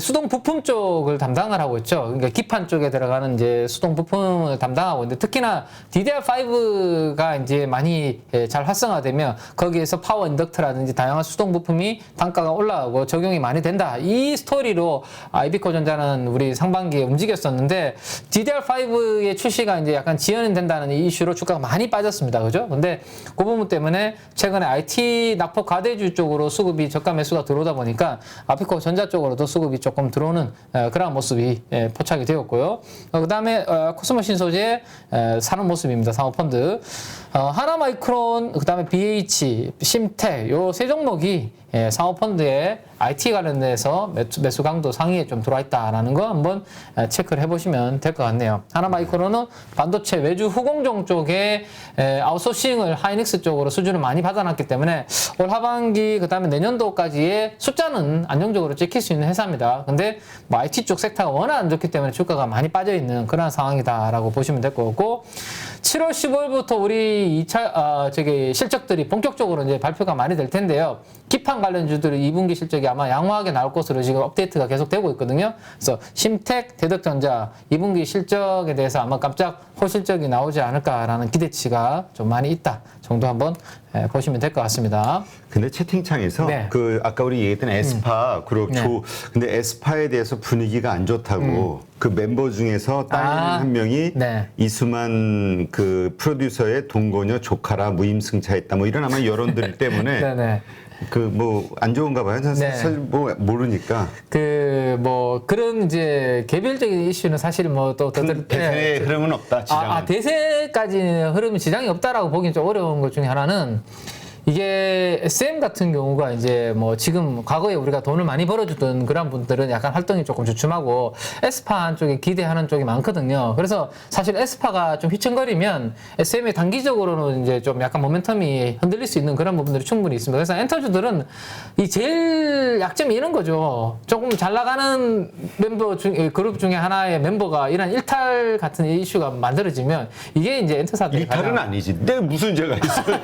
수동 부품 쪽을 담당을 하고 있죠. 그러니까 기판 쪽에 들어가는 이제 수동 부품을 담당하고 있는데 특히나 DDR5가 이제 많이 잘 활성화되면 거기에서 파워 인덕트라든지 다양한 수동 부품이 단가가 올라가고 적용이 많이 된다. 이 스토리로 아비코전자는 우리 상반기에 움직였었는데 DDR5의 출시가 이제 약간 지연이 된다는 이 이슈로 주가가 많이 빠졌습니다. 그죠? 근데 그 부분 때문에 최근에 IT 낙폭 과대주 쪽으로 수급이 저가 매수가 들어오다 보니까 아비코전자 쪽으로도 수급이 조금 들어오는 그런 모습이 포착이 되었고요. 그 다음에 코스모 신소재 사는 모습입니다. 사모펀드. 하나마이크론, 그 다음에 BH, 심텍 요 세 종목이 사모펀드에 IT 관련돼서 매수 강도 상위에 좀 들어와 있다라는 거 한번 체크를 해보시면 될 것 같네요. 하나마이크론은 반도체 외주 후공정 쪽에 아웃소싱을 하이닉스 쪽으로 수주를 많이 받아놨기 때문에 올 하반기 그 다음에 내년도까지의 숫자는 안정적으로 찍힐 수 있는 회사입니다. 근데 뭐 IT 쪽 섹터가 워낙 안 좋기 때문에 주가가 많이 빠져있는 그런 상황이다라고 보시면 될 것 같고 7월 15일부터 우리 2차 실적들이 본격적으로 이제 발표가 많이 될 텐데요. 기판 관련주들의 2분기 실적이 아마 양호하게 나올 것으로 지금 업데이트가 계속 되고 있거든요. 그래서 심텍, 대덕전자 2분기 실적에 대해서 아마 깜짝 호실적이 나오지 않을까라는 기대치가 좀 많이 있다 정도 한번 보시면 될 것 같습니다. 근데 채팅창에서 그 아까 우리 얘기했던 에스파 그리고 근데 에스파에 대해서 분위기가 안 좋다고 그 멤버 중에서 딸리는 한 명이 이수만 그 프로듀서의 동거녀 조카라 무임승차했다 뭐 이런 아마 여론들 때문에 그 뭐 안 좋은가 봐요. 사실 뭐 모르니까. 그 뭐 그런 이제 개별적인 이슈는 사실 뭐 또 대세의 흐름은 없다. 지장은. 대세까지는 흐름이 지장이 없다라고 보기는 좀 어려운 것 중에 하나는 이게 SM 같은 경우가 이제 뭐 지금 과거에 우리가 돈을 많이 벌어주던 그런 분들은 약간 활동이 조금 주춤하고 에스파 쪽에 기대하는 쪽이 많거든요. 그래서 사실 에스파가 좀 휘청거리면 SM이 단기적으로는 이제 좀 약간 모멘텀이 흔들릴 수 있는 그런 부분들이 충분히 있습니다. 그래서 엔터주들은 이 제일 약점이 이런 거죠. 조금 잘 나가는 멤버 그룹 중에 하나의 멤버가 이런 일탈 같은 이슈가 만들어지면 이게 이제 엔터사들이 일탈은 아니지. 내가 무슨 죄가 있어요?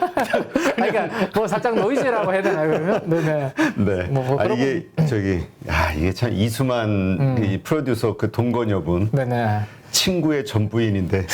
그러니까 뭐 살짝 노이즈라고 해야 되나요, 그러면? 네네. 네. 이게 이게 참 이수만 이 프로듀서 그 동거녀분. 네네. 친구의 전부인인데.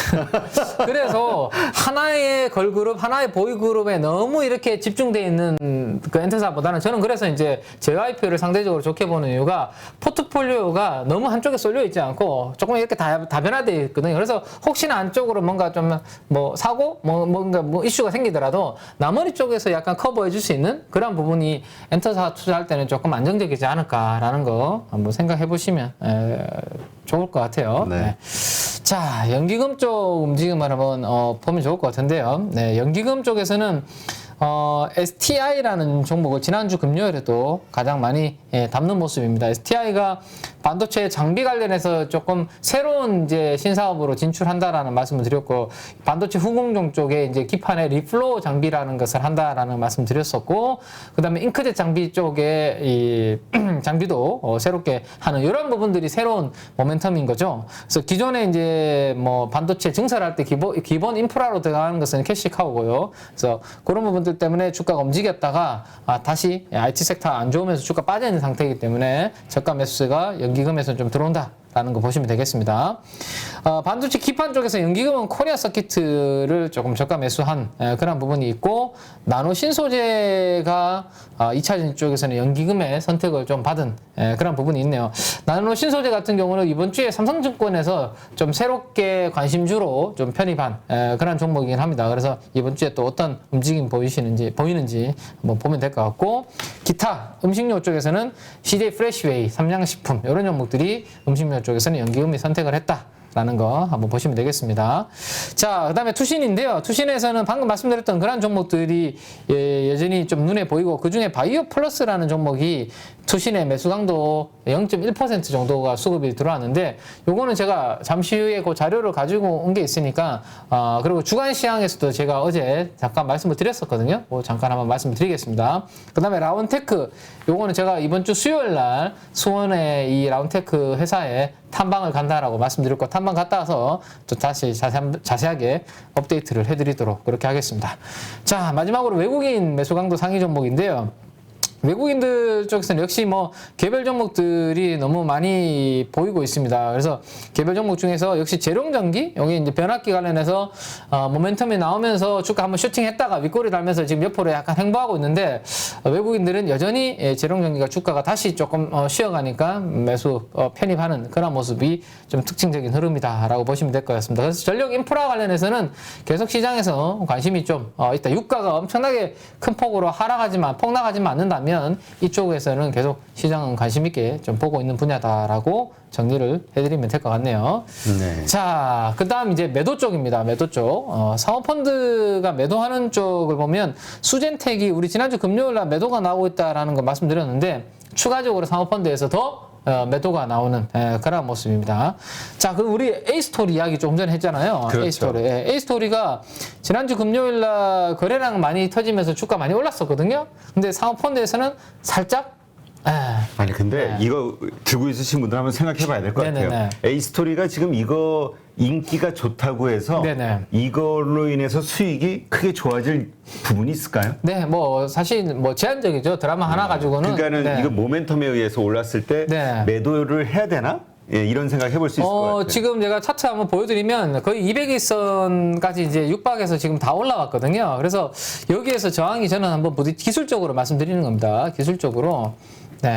그래서 하나의 걸그룹, 하나의 보이그룹에 너무 이렇게 집중되어 있는 그 엔터사보다는 저는 그래서 이제 JYP를 상대적으로 좋게 보는 이유가 포트폴리오가 너무 한쪽에 쏠려 있지 않고 조금 이렇게 다변화되어 있거든요. 그래서 혹시나 안쪽으로 뭔가 좀 뭐 사고 뭔가 이슈가 생기더라도 나머지 쪽에서 약간 커버해 줄 수 있는 그런 부분이 엔터사 투자할 때는 조금 안정적이지 않을까라는 거 한번 생각해 보시면 좋을 것 같아요. 네. 자, 연기금 쪽 움직임을 한번 보면 좋을 것 같은데요. 네, 연기금 쪽에서는 STI라는 종목을 지난주 금요일에도 가장 많이 담는 모습입니다. STI가 반도체 장비 관련해서 조금 새로운 이제 신사업으로 진출한다라는 말씀을 드렸고, 반도체 후공정 쪽에 이제 기판에 리플로우 장비라는 것을 한다라는 말씀 드렸었고, 그 다음에 잉크젯 장비 쪽에 이 장비도 새롭게 하는 이런 부분들이 새로운 모멘텀인 거죠. 그래서 기존에 이제 뭐 반도체 증설할 때 기본 인프라로 들어가는 것은 캐시카우고요. 그래서 그런 부분들 때문에 주가가 움직였다가 다시 IT 섹터 안 좋으면서 주가 빠져 있는 상태이기 때문에 저가 매수가 연기금에서 좀 들어온다 라는 거 보시면 되겠습니다. 반도체 기판 쪽에서 연기금은 코리아 서키트를 조금 저가 매수한 그런 부분이 있고, 나노 신소재가 2차전 쪽에서는 연기금의 선택을 좀 받은 그런 부분이 있네요. 나노 신소재 같은 경우는 이번 주에 삼성증권에서 좀 새롭게 관심주로 좀 편입한 그런 종목이긴 합니다. 그래서 이번 주에 또 어떤 움직임 보이는지 한번 보면 될 것 같고, 기타 음식료 쪽에서는 CJ 프레시웨이, 삼양식품 이런 종목들이 음식료 쪽에서는 연기금이 선택을 했다. 라는 거 한번 보시면 되겠습니다. 자, 그 다음에 투신인데요. 투신에서는 방금 말씀드렸던 그런 종목들이 여전히 좀 눈에 보이고, 그 중에 바이오 플러스라는 종목이 투신의 매수 강도 0.1% 정도가 수급이 들어왔는데, 요거는 제가 잠시 후에 그 자료를 가지고 온 게 있으니까, 그리고 주간 시황에서도 제가 어제 잠깐 말씀을 드렸었거든요. 잠깐 한번 말씀을 드리겠습니다. 그 다음에 라운테크, 요거는 제가 이번 주 수요일 날 수원의 이 라운테크 회사에 탐방을 간다라고 말씀드렸고, 탐방 갔다 와서 또 다시 자세하게 업데이트를 해드리도록 그렇게 하겠습니다. 자, 마지막으로 외국인 매수 강도 상위 종목인데요. 외국인들 쪽에서는 역시 뭐 개별 종목들이 너무 많이 보이고 있습니다. 그래서 개별 종목 중에서 역시 재룡전기, 여기 이제 변압기 관련해서 모멘텀이 나오면서 주가 한번 슈팅했다가 윗꼬리 달면서 지금 옆으로 약간 횡보하고 있는데, 외국인들은 여전히 재룡전기가 주가가 다시 조금 쉬어가니까 매수 편입하는 그런 모습이 좀 특징적인 흐름이다라고 보시면 될 것 같습니다. 그래서 전력 인프라 관련해서는 계속 시장에서 관심이 좀 있다. 유가가 엄청나게 큰 폭으로 폭락하지만 않는다면 이쪽에서는 계속 시장은 관심 있게 좀 보고 있는 분야다라고 정리를 해드리면 될 것 같네요. 네. 자, 그 다음 이제 매도 쪽입니다. 매도 쪽. 사모펀드가 매도하는 쪽을 보면 수젠텍이 우리 지난주 금요일 날 매도가 나오고 있다라는 거 말씀드렸는데, 추가적으로 사모펀드에서 더 매도가 나오는 그런 모습입니다. 자, 그럼 우리 A스토리 이야기 조금 전에 했잖아요. 그렇죠. A스토리. A스토리가 지난주 금요일 날 거래량 많이 터지면서 주가 많이 올랐었거든요. 근데 사모펀드에서는 살짝 아니 근데 이거 들고 있으신 분들 한번 생각해 봐야 될 것 같아요. A스토리가 지금 이거 인기가 좋다고 해서 이걸로 인해서 수익이 크게 좋아질 부분이 있을까요? 네, 뭐 사실 뭐 제한적이죠. 드라마 하나 가지고는. 그러니까는 이거 모멘텀에 의해서 올랐을 때 매도를 해야 되나? 예, 이런 생각 해볼 수 있을 것 같아요. 지금 제가 차트 한번 보여드리면 거의 200일선까지 이제 육박에서 지금 다 올라왔거든요. 그래서 여기에서 저항이 저는 한번 기술적으로 말씀드리는 겁니다. 기술적으로. 네.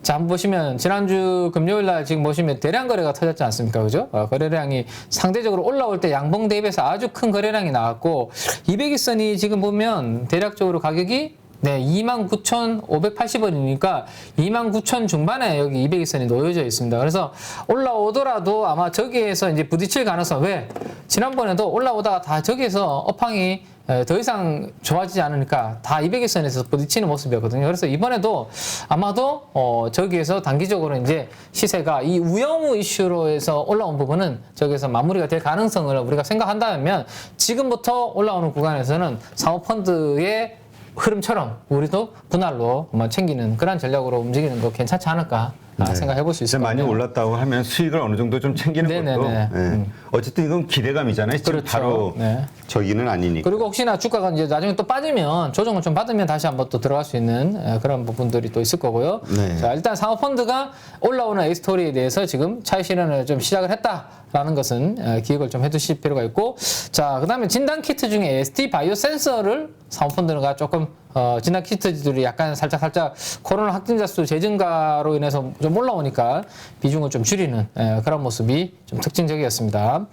자, 한번 보시면 지난주 금요일 날 지금 보시면 대량 거래가 터졌지 않습니까? 그죠? 거래량이 상대적으로 올라올 때 양봉 대비해서 아주 큰 거래량이 나왔고, 200일선이 지금 보면 대략적으로 가격이 29,580원이니까 29,000 중반에 여기 200일선이 놓여져 있습니다. 그래서 올라오더라도 아마 저기에서 이제 부딪힐 가능성, 왜? 지난번에도 올라오다가 다 저기에서 업황이 더 이상 좋아지지 않으니까 다 200일선에서 부딪히는 모습이었거든요. 그래서 이번에도 아마도 저기에서 단기적으로 이제 시세가 이 우영우 이슈로 해서 올라온 부분은 저기에서 마무리가 될 가능성을 우리가 생각한다면, 지금부터 올라오는 구간에서는 사모펀드의 흐름처럼 우리도 분할로 챙기는 그런 전략으로 움직이는 거 괜찮지 않을까 생각해 볼 수 있을 것 많이 같아요. 올랐다고 하면 수익을 어느 정도 좀 챙기는 것도 어쨌든 이건 기대감이잖아요. 지금 그렇죠. 바로 저기는 아니니까. 그리고 혹시나 주가가 이제 나중에 또 빠지면 조정을 좀 받으면 다시 한번 또 들어갈 수 있는 그런 부분들이 또 있을 거고요. 자, 일단 사모펀드가 올라오는 A스토리에 대해서 지금 차익 실현을 좀 시작을 했다라는 것은 기억을 좀 해두실 필요가 있고, 자, 그 다음에 진단키트 중에 ST 바이오 센서를 사모펀드가 조금 진단키트들이 약간 살짝 코로나 확진자 수 재증가로 인해서 좀 올라오니까 비중을 좀 줄이는 그런 모습이 좀 특징적이었습니다.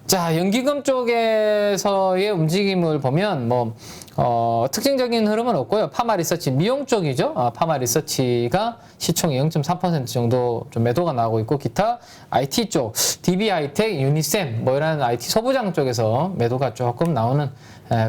자, 연기금 쪽에서의 움직임을 보면 특징적인 흐름은 없고요. 파마 리서치, 미용 쪽이죠. 파마 리서치가 시총이 0.3% 정도 좀 매도가 나오고 있고, 기타 IT 쪽, DB하이텍, 유니셈 이런 IT 소부장 쪽에서 매도가 조금 나오는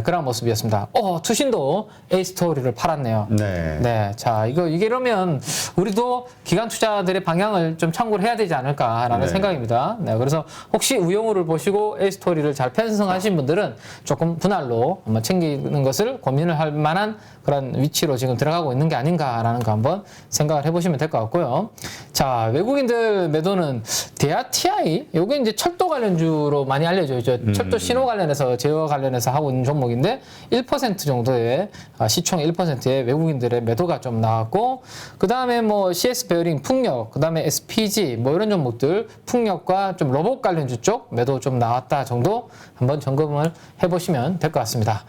그런 모습이었습니다. 투신도 A스토리를 팔았네요. 네. 자, 이러면 우리도 기관 투자들의 방향을 좀 참고를 해야 되지 않을까라는 생각입니다. 네. 그래서 혹시 우영우를 보시고 그리고 A스토리를 잘 편성하신 분들은 조금 분할로 한번 챙기는 것을 고민을 할 만한 그런 위치로 지금 들어가고 있는 게 아닌가라는 거 한번 생각을 해보시면 될 것 같고요. 자, 외국인들 매도는 대하 TI, 요게 이제 철도 관련주로 많이 알려져 있죠. 철도 신호 관련해서 제어 관련해서 하고 있는 종목인데 1% 정도의 시총의 1%의 외국인들의 매도가 좀 나왔고, 그 다음에 뭐 CS 베어링, 풍력, 그 다음에 SPG 뭐 이런 종목들 풍력과 좀 로봇 관련주 쪽 매도 좀 나왔다 정도 한번 점검을 해보시면 될 것 같습니다.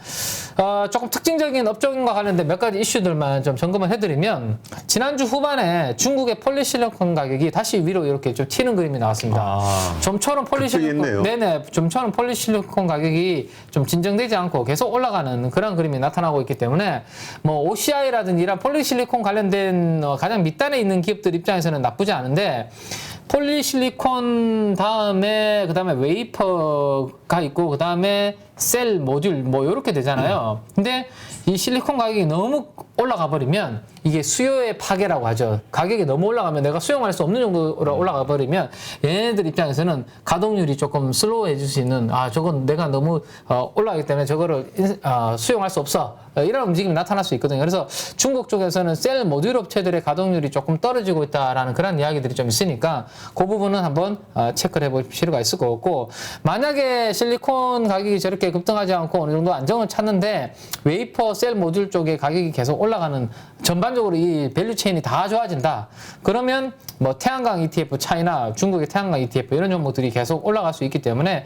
조금 특징적인 업종과 관련된 몇 가지 이슈들만 좀 점검을 해드리면, 지난주 후반에 중국의 폴리실리콘 가격이 다시 위로 이렇게 좀 튀는 그림이 나왔습니다. 좀처럼 폴리실리콘, 네네, 좀처럼 폴리실리콘 가격이 좀 진정되지 않고 계속 올라가는 그런 그림이 나타나고 있기 때문에 뭐 OCI라든지 이런 폴리실리콘 관련된 가장 밑단에 있는 기업들 입장에서는 나쁘지 않은데, 폴리실리콘 다음에 그다음에 웨이퍼가 있고 그다음에 셀 모듈 뭐 이렇게 되잖아요. 근데 이 실리콘 가격이 너무 올라가 버리면 이게 수요의 파괴라고 하죠. 가격이 너무 올라가면 내가 수용할 수 없는 정도로 올라가 버리면 얘네들 입장에서는 가동률이 조금 슬로우해질 수 있는, 저건 내가 너무 올라가기 때문에 저거를 수용할 수 없어, 이런 움직임이 나타날 수 있거든요. 그래서 중국 쪽에서는 셀 모듈 업체들의 가동률이 조금 떨어지고 있다라는 그런 이야기들이 좀 있으니까 그 부분은 한번 체크를 해볼 필요가 있을 것 같고, 만약에 실리콘 가격이 저렇게 급등하지 않고 어느 정도 안정을 찾는데 웨이퍼 셀 모듈 쪽의 가격이 계속 올라가는, 전반적으로 이 밸류 체인이 다 좋아진다. 그러면 뭐 태양광 ETF 차이나 중국의 태양광 ETF 이런 종목들이 계속 올라갈 수 있기 때문에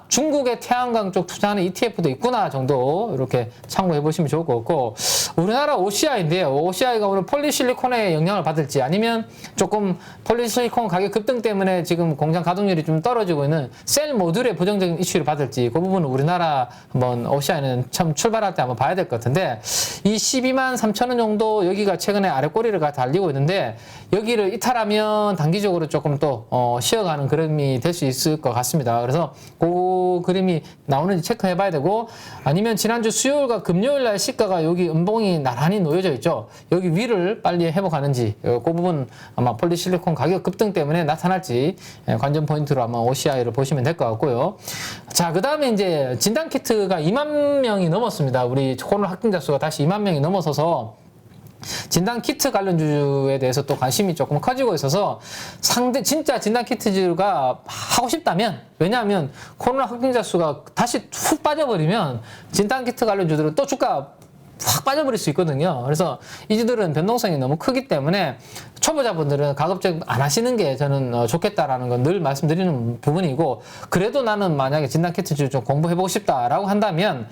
중국의 태양광 쪽 투자하는 ETF도 있구나 정도 이렇게 참고해 보시면 좋을 것 같고, 우리나라 OCI인데요. OCI가 오늘 폴리실리콘의 영향을 받을지 아니면 조금 폴리실리콘 가격 급등 때문에 지금 공장 가동률이 좀 떨어지고 있는 셀 모듈의 부정적인 이슈를 받을지, 그 부분은 우리나라 한번 OCI는 참 출발할 때 한번 봐야 될 것 같은데, 이 12만 3천 원 정도 여기가 최근에 아래 꼬리를 달리고 있는데 여기를 이탈하면 단기적으로 조금 또 쉬어가는 그림이 될 수 있을 것 같습니다. 그래서 그 그림이 나오는지 체크해 봐야 되고, 아니면 지난주 수요일과 금요일 날 시가가 여기 음봉이 나란히 놓여져 있죠. 여기 위를 빨리 회복하는지, 그 부분 아마 폴리실리콘 가격 급등 때문에 나타날지 관전 포인트로 아마 OCI를 보시면 될 것 같고요. 자, 그 다음에 이제 진단키트가 2만 명이 넘었습니다. 우리 코로나 확진자 수가 다시 2만 명이 넘어서서 진단키트 관련주에 대해서 또 관심이 조금 커지고 있어서 진짜 진단키트주가 하고 싶다면, 왜냐하면 코로나 확진자 수가 다시 훅 빠져버리면 진단키트 관련주들은 또 주가 확 빠져버릴 수 있거든요. 그래서 이주들은 변동성이 너무 크기 때문에 초보자분들은 가급적 안 하시는 게 저는 좋겠다라는 건 늘 말씀드리는 부분이고, 그래도 나는 만약에 진단키트주 좀 공부해보고 싶다라고 한다면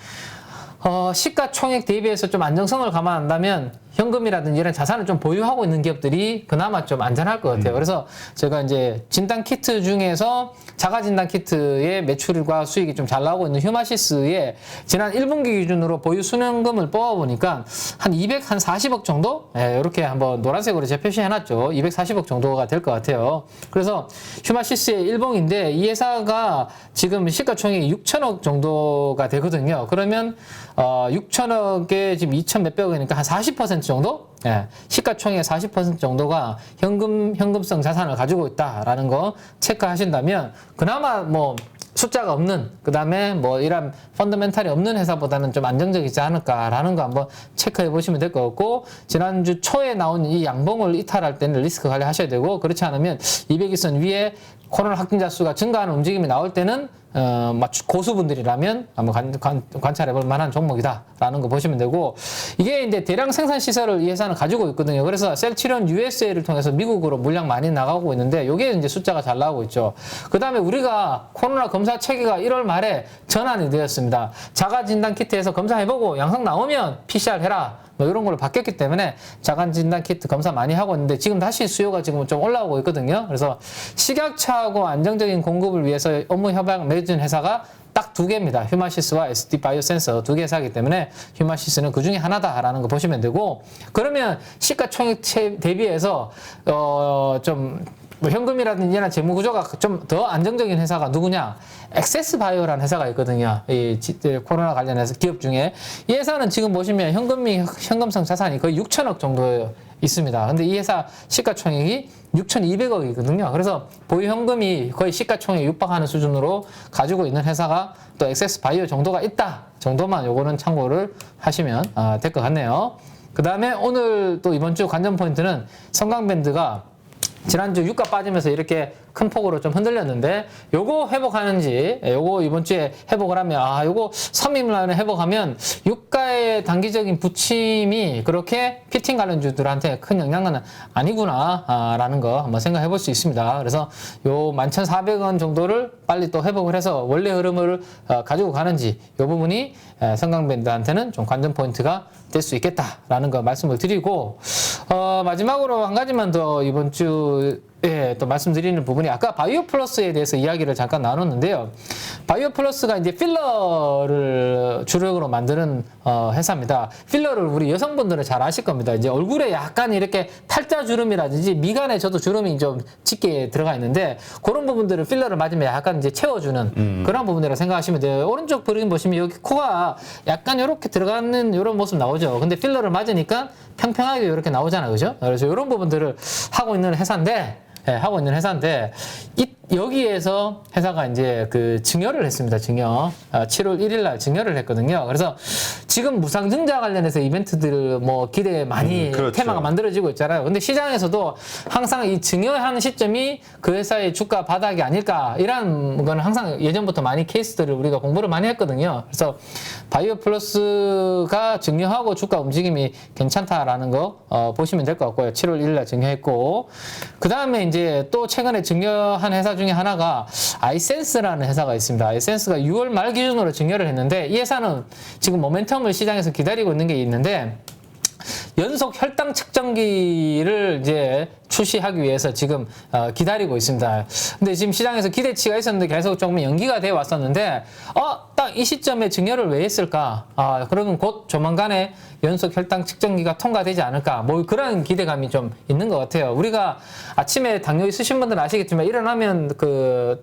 시가총액 대비해서 좀 안정성을 감안한다면 현금이라든지 이런 자산을 좀 보유하고 있는 기업들이 그나마 좀 안전할 것 같아요. 그래서 제가 이제 진단키트 중에서 자가진단키트의 매출과 수익이 좀 잘 나오고 있는 휴마시스의 지난 1분기 기준으로 보유 순현금을 뽑아보니까 한 240억 정도? 이렇게 한번 노란색으로 제가 표시해놨죠. 240억 정도가 될 것 같아요. 그래서 휴마시스의 일봉인데 이 회사가 지금 시가총액이 6천억 정도가 되거든요. 그러면 6천억에 지금 2천 몇백 억이니까 한 40% 정도? 시가총액의 40% 정도가 현금성 자산을 가지고 있다라는 거 체크하신다면 그나마 뭐 숫자가 없는, 그 다음에 뭐 이런 펀더멘탈이 없는 회사보다는 좀 안정적이지 않을까라는 거 한번 체크해 보시면 될 것 같고, 지난주 초에 나온 이 양봉을 이탈할 때는 리스크 관리 하셔야 되고, 그렇지 않으면 200일선 위에 코로나 확진자 수가 증가하는 움직임이 나올 때는 고수분들이라면 한번 관찰해 볼 만한 종목이다라는 거 보시면 되고, 이게 이제 대량 생산 시설을 이 회사는 가지고 있거든요. 그래서 셀치론 USA를 통해서 미국으로 물량 많이 나가고 있는데 요게 이제 숫자가 잘 나오고 있죠. 그 다음에 우리가 코로나 검사 체계가 1월 말에 전환이 되었습니다. 자가 진단 키트에서 검사해보고 양성 나오면 PCR 해라, 뭐 이런 걸로 바뀌었기 때문에 자가 진단 키트 검사 많이 하고 있는데 지금 다시 수요가 지금 좀 올라오고 있거든요. 그래서 식약처하고 안정적인 공급을 위해서 업무 협약 맺은 회사가 딱 두 개입니다. 휴마시스와 SD 바이오센서 두 개 회사이기 때문에 휴마시스는 그 중에 하나다라는 거 보시면 되고, 그러면 시가총액 대비해서 좀 뭐 현금이라든지 이런 재무 구조가 좀 더 안정적인 회사가 누구냐? 엑세스 바이오라는 회사가 있거든요. 이 코로나 관련해서 기업 중에 이 회사는 지금 보시면 현금성 자산이 거의 6천억 정도예요. 있습니다. 근데 이 회사 시가총액이 6,200억이거든요. 그래서 보유 현금이 거의 시가총액에 육박하는 수준으로 가지고 있는 회사가 또 엑세스 바이오 정도가 있다 정도만 요거는 참고를 하시면 될 것 같네요. 그 다음에 오늘 또 이번 주 관전 포인트는 성강밴드가 지난주 유가 빠지면서 이렇게 큰 폭으로 좀 흔들렸는데 요거 회복하는지, 요거 이번 주에 회복을 하면 요거 3일 만에 회복하면 유가의 단기적인 부침이 그렇게 피팅 관련주들한테 큰 영향은 아니구나 라는 거 한번 생각해 볼 수 있습니다. 그래서 요 11,400원 정도를 빨리 또 회복을 해서 원래 흐름을 가지고 가는지 요 부분이 성강밴드한테는 좀 관전 포인트가 될 수 있겠다라는 거 말씀을 드리고 마지막으로 한 가지만 더 이번 주에 또 말씀드리는 부분이 아까 바이오 플러스에 대해서 이야기를 잠깐 나눴는데요. 바이오 플러스가 이제 필러를 주력으로 만드는 회사입니다. 필러를 우리 여성분들은 잘 아실 겁니다. 이제 얼굴에 약간 이렇게 탈자 주름이라든지 미간에 저도 주름이 좀 짙게 들어가 있는데 그런 부분들을 필러를 맞으면 약간 이제 채워주는 그런 부분이라고 생각하시면 돼요. 오른쪽 그림 보시면 여기 코가 약간 이렇게 들어가는 이런 모습 나오죠. 근데 필러를 맞으니까 평평하게 이렇게 나오잖아요. 그죠? 그래서 이런 부분들을 하고 있는 회사인데 여기에서 회사가 이제 그 증여를 했습니다. 증여. 7월 1일 날 증여를 했거든요. 그래서 지금 무상증자 관련해서 이벤트들 뭐 기대 많이 그렇죠. 테마가 만들어지고 있잖아요. 근데 시장에서도 항상 이 증여하는 시점이 그 회사의 주가 바닥이 아닐까 이런 거는 항상 예전부터 많이 케이스들을 우리가 공부를 많이 했거든요. 그래서 바이오 플러스가 증여하고 주가 움직임이 괜찮다라는 거 보시면 될 것 같고요. 7월 1일 날 증여했고 그 다음에 이제 또 최근에 증여한 회사 중에 하나가 아이센스라는 회사가 있습니다. 아이센스가 6월 말 기준으로 증여를 했는데 이 회사는 지금 모멘텀을 시장에서 기다리고 있는 게 있는데 연속 혈당 측정기를 이제 출시하기 위해서 지금 기다리고 있습니다. 근데 지금 시장에서 기대치가 있었는데 계속 조금 연기가 돼 왔었는데 딱 이 시점에 증여를 왜 했을까? 그러면 곧 조만간에 연속 혈당 측정기가 통과되지 않을까? 뭐 그런 기대감이 좀 있는 것 같아요. 우리가 아침에 당뇨 있으신 분들은 아시겠지만 일어나면 그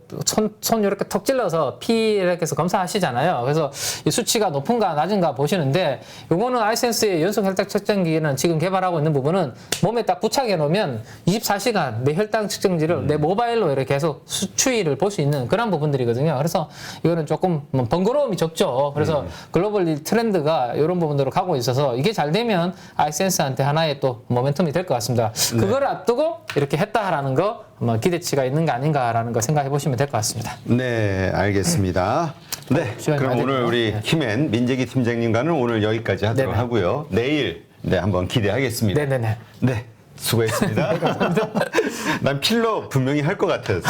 손 이렇게 턱 찔러서 피 이렇게 해서 검사하시잖아요. 그래서 이 수치가 높은가 낮은가 보시는데 요거는 아이센스의 연속 혈당 측정기는 지금 개발하고 있는 부분은 몸에 딱 부착해 놓으면 24시간 내 혈당 측정지를 내 모바일로 이렇게 계속 수치를 볼 수 있는 그런 부분들이거든요. 그래서 이거는 조금 번거로움이 적죠. 그래서 글로벌 트렌드가 이런 부분으로 가고 있어서 이게 잘 되면 아이센스한테 하나의 또 모멘텀이 될 것 같습니다. 그걸 앞두고 이렇게 했다라는 거 기대치가 있는 거 아닌가라는 거 생각해 보시면 될 것 같습니다. 네, 알겠습니다. 네, 그럼 오늘 우리 김앤 민재기 팀장님과는 오늘 여기까지 하도록 하고요. 내일 한번 기대하겠습니다. 네네네. 네. 수고했습니다. 난 필러 분명히 할 것 같아서.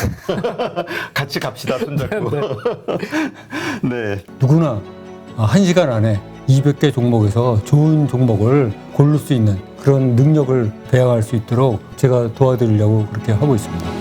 같이 갑시다, 손잡고. 네. 누구나 1시간 안에 200개 종목에서 좋은 종목을 고를 수 있는 그런 능력을 배양할 수 있도록 제가 도와드리려고 그렇게 하고 있습니다.